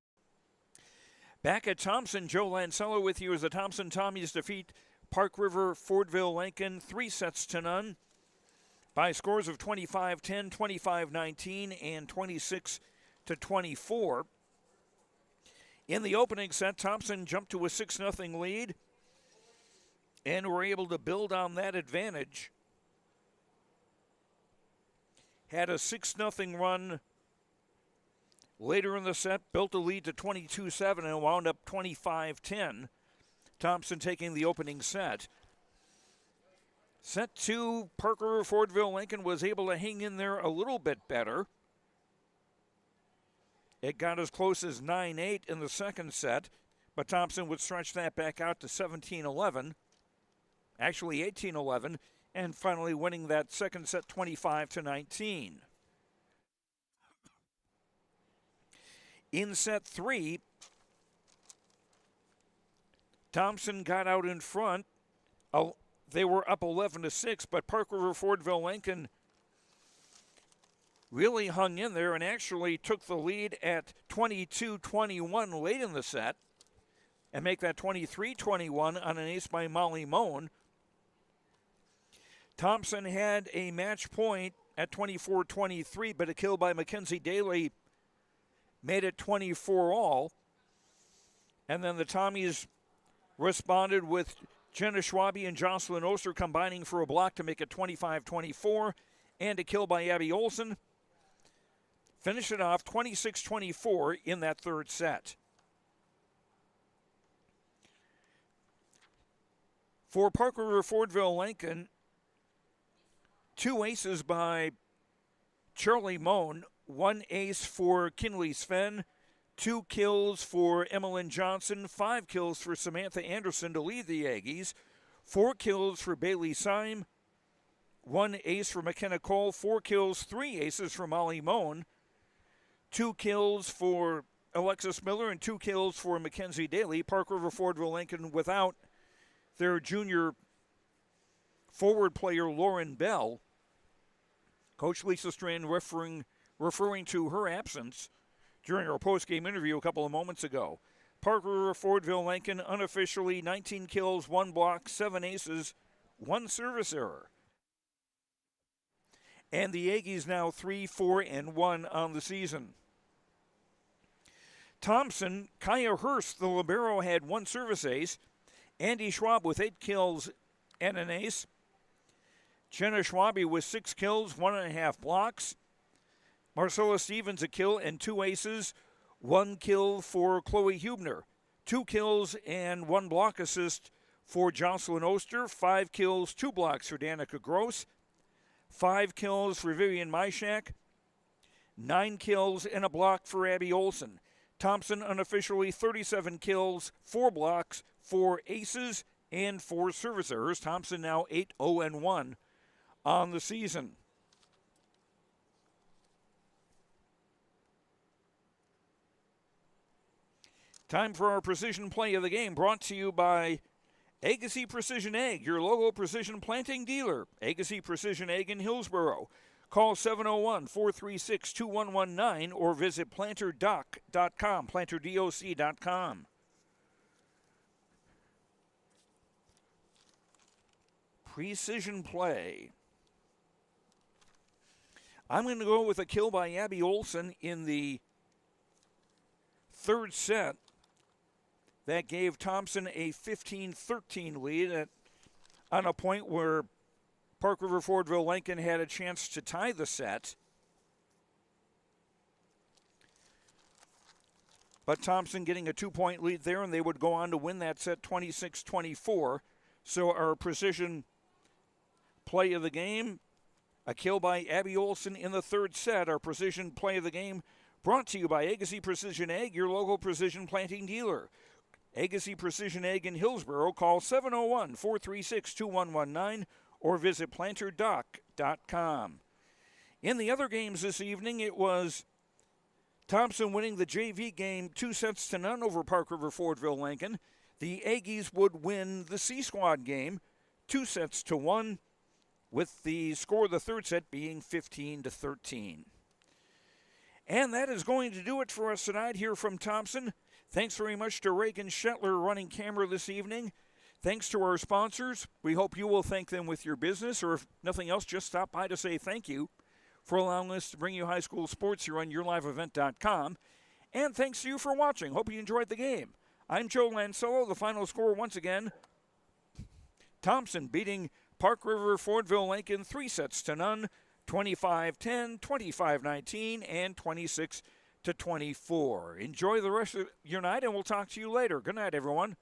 Back at Thompson, Joe Lancello with you as the Thompson Tommies defeat Park River Fordville-Lankin 3-0 by scores of 25-10, 25-19, and 26-24. In the opening set, Thompson jumped to a 6-0 lead and were able to build on that advantage. had a 6-0 run later in the set, built a lead to 22-7 and wound up 25-10. Thompson taking the opening set. Set 2, Parker Fordville-Lankin was able to hang in there a little bit better. It got as close as 9-8 in the second set, but Thompson would stretch that back out to 17-11, actually 18-11, and finally winning that second set 25-19. In set 3, Thompson got out in front. They were up 11-6, but Park River Fordville-Lankin really hung in there and actually took the lead at 22-21 late in the set and make that 23-21 on an ace by Molly Moan. Thompson had a match point at 24-23, but a kill by Mackenzie Daly made it 24-all. And then the Tommies responded with Jenna Schwabe and Jocelyn Oster combining for a block to make it 25-24, and a kill by Abby Olson. Finish it off 26-24 in that third set. For Park River Fordville-Lankin, 2 aces by Charlie Moan, 1 ace for Kinley Sven, 2 kills for Emmeline Johnson, 5 kills for Samantha Anderson to lead the Aggies, 4 kills for Bailey Syme, 1 ace for McKenna Cole, 4 kills, 3 aces for Molly Moan, 2 kills for Alexis Miller, and 2 kills for Mackenzie Daly. Park River Fordville-Lankin without their junior forward player Lauren Bell. Coach Lisa Strand referring to her absence during our postgame interview a couple of moments ago. Park River Fordville-Lankin unofficially 19 kills, 1 block, 7 aces, 1 service error. And the Aggies now 3-4-1 on the season. Thompson, Kaya Hurst, the libero, had 1 service ace. Andy Schwab with 8 kills and an ace. Jenna Schwabe with 6 kills, 1.5 blocks. Marcella Stevens a kill and 2 aces. 1 kill for Chloe Hubner. 2 kills and 1 block assist for Jocelyn Oster. 5 kills, 2 blocks for Danica Gross. 5 kills for Vivian Myshak. 9 kills and a block for Abby Olson. Thompson unofficially 37 kills, 4 blocks, 4 aces, and 4 service errors. Thompson now 8-0-1 on the season. Time for our precision play of the game, brought to you by Agassi Precision Ag, your local precision planting dealer. Agassi Precision Ag in Hillsboro. Call 701-436-2119 or visit planterdoc.com, planterdoc.com. Precision play. I'm going to go with a kill by Abby Olson in the third set. That gave Thompson a 15-13 lead on a point where Park River Fordville-Lankin had a chance to tie the set. But Thompson getting a 2-point lead there, and they would go on to win that set 26-24. So our precision play of the game, a kill by Abby Olson in the third set. Our precision play of the game brought to you by Agassi Precision Ag, your local precision planting dealer. Agassi Precision Ag in Hillsboro. Call 701-436-2119 or visit planterdoc.com. In the other games this evening, it was Thompson winning the JV game 2-0 over Park River Fordville-Lankin. The Aggies would win the C-Squad game 2-1, with the score of the third set being 15-13. And that is going to do it for us tonight here from Thompson. Thanks very much to Reagan Shetler running camera this evening. Thanks to our sponsors. We hope you will thank them with your business, or if nothing else, just stop by to say thank you for allowing us to bring you high school sports here on YourLiveEvent.com. And thanks to you for watching. Hope you enjoyed the game. I'm Joe Lancello. The final score once again, Thompson beating Park River Fordville-Lankin 3-0 25-10, 25-19, and 26-24. Enjoy the rest of your night, and we'll talk to you later. Good night, everyone.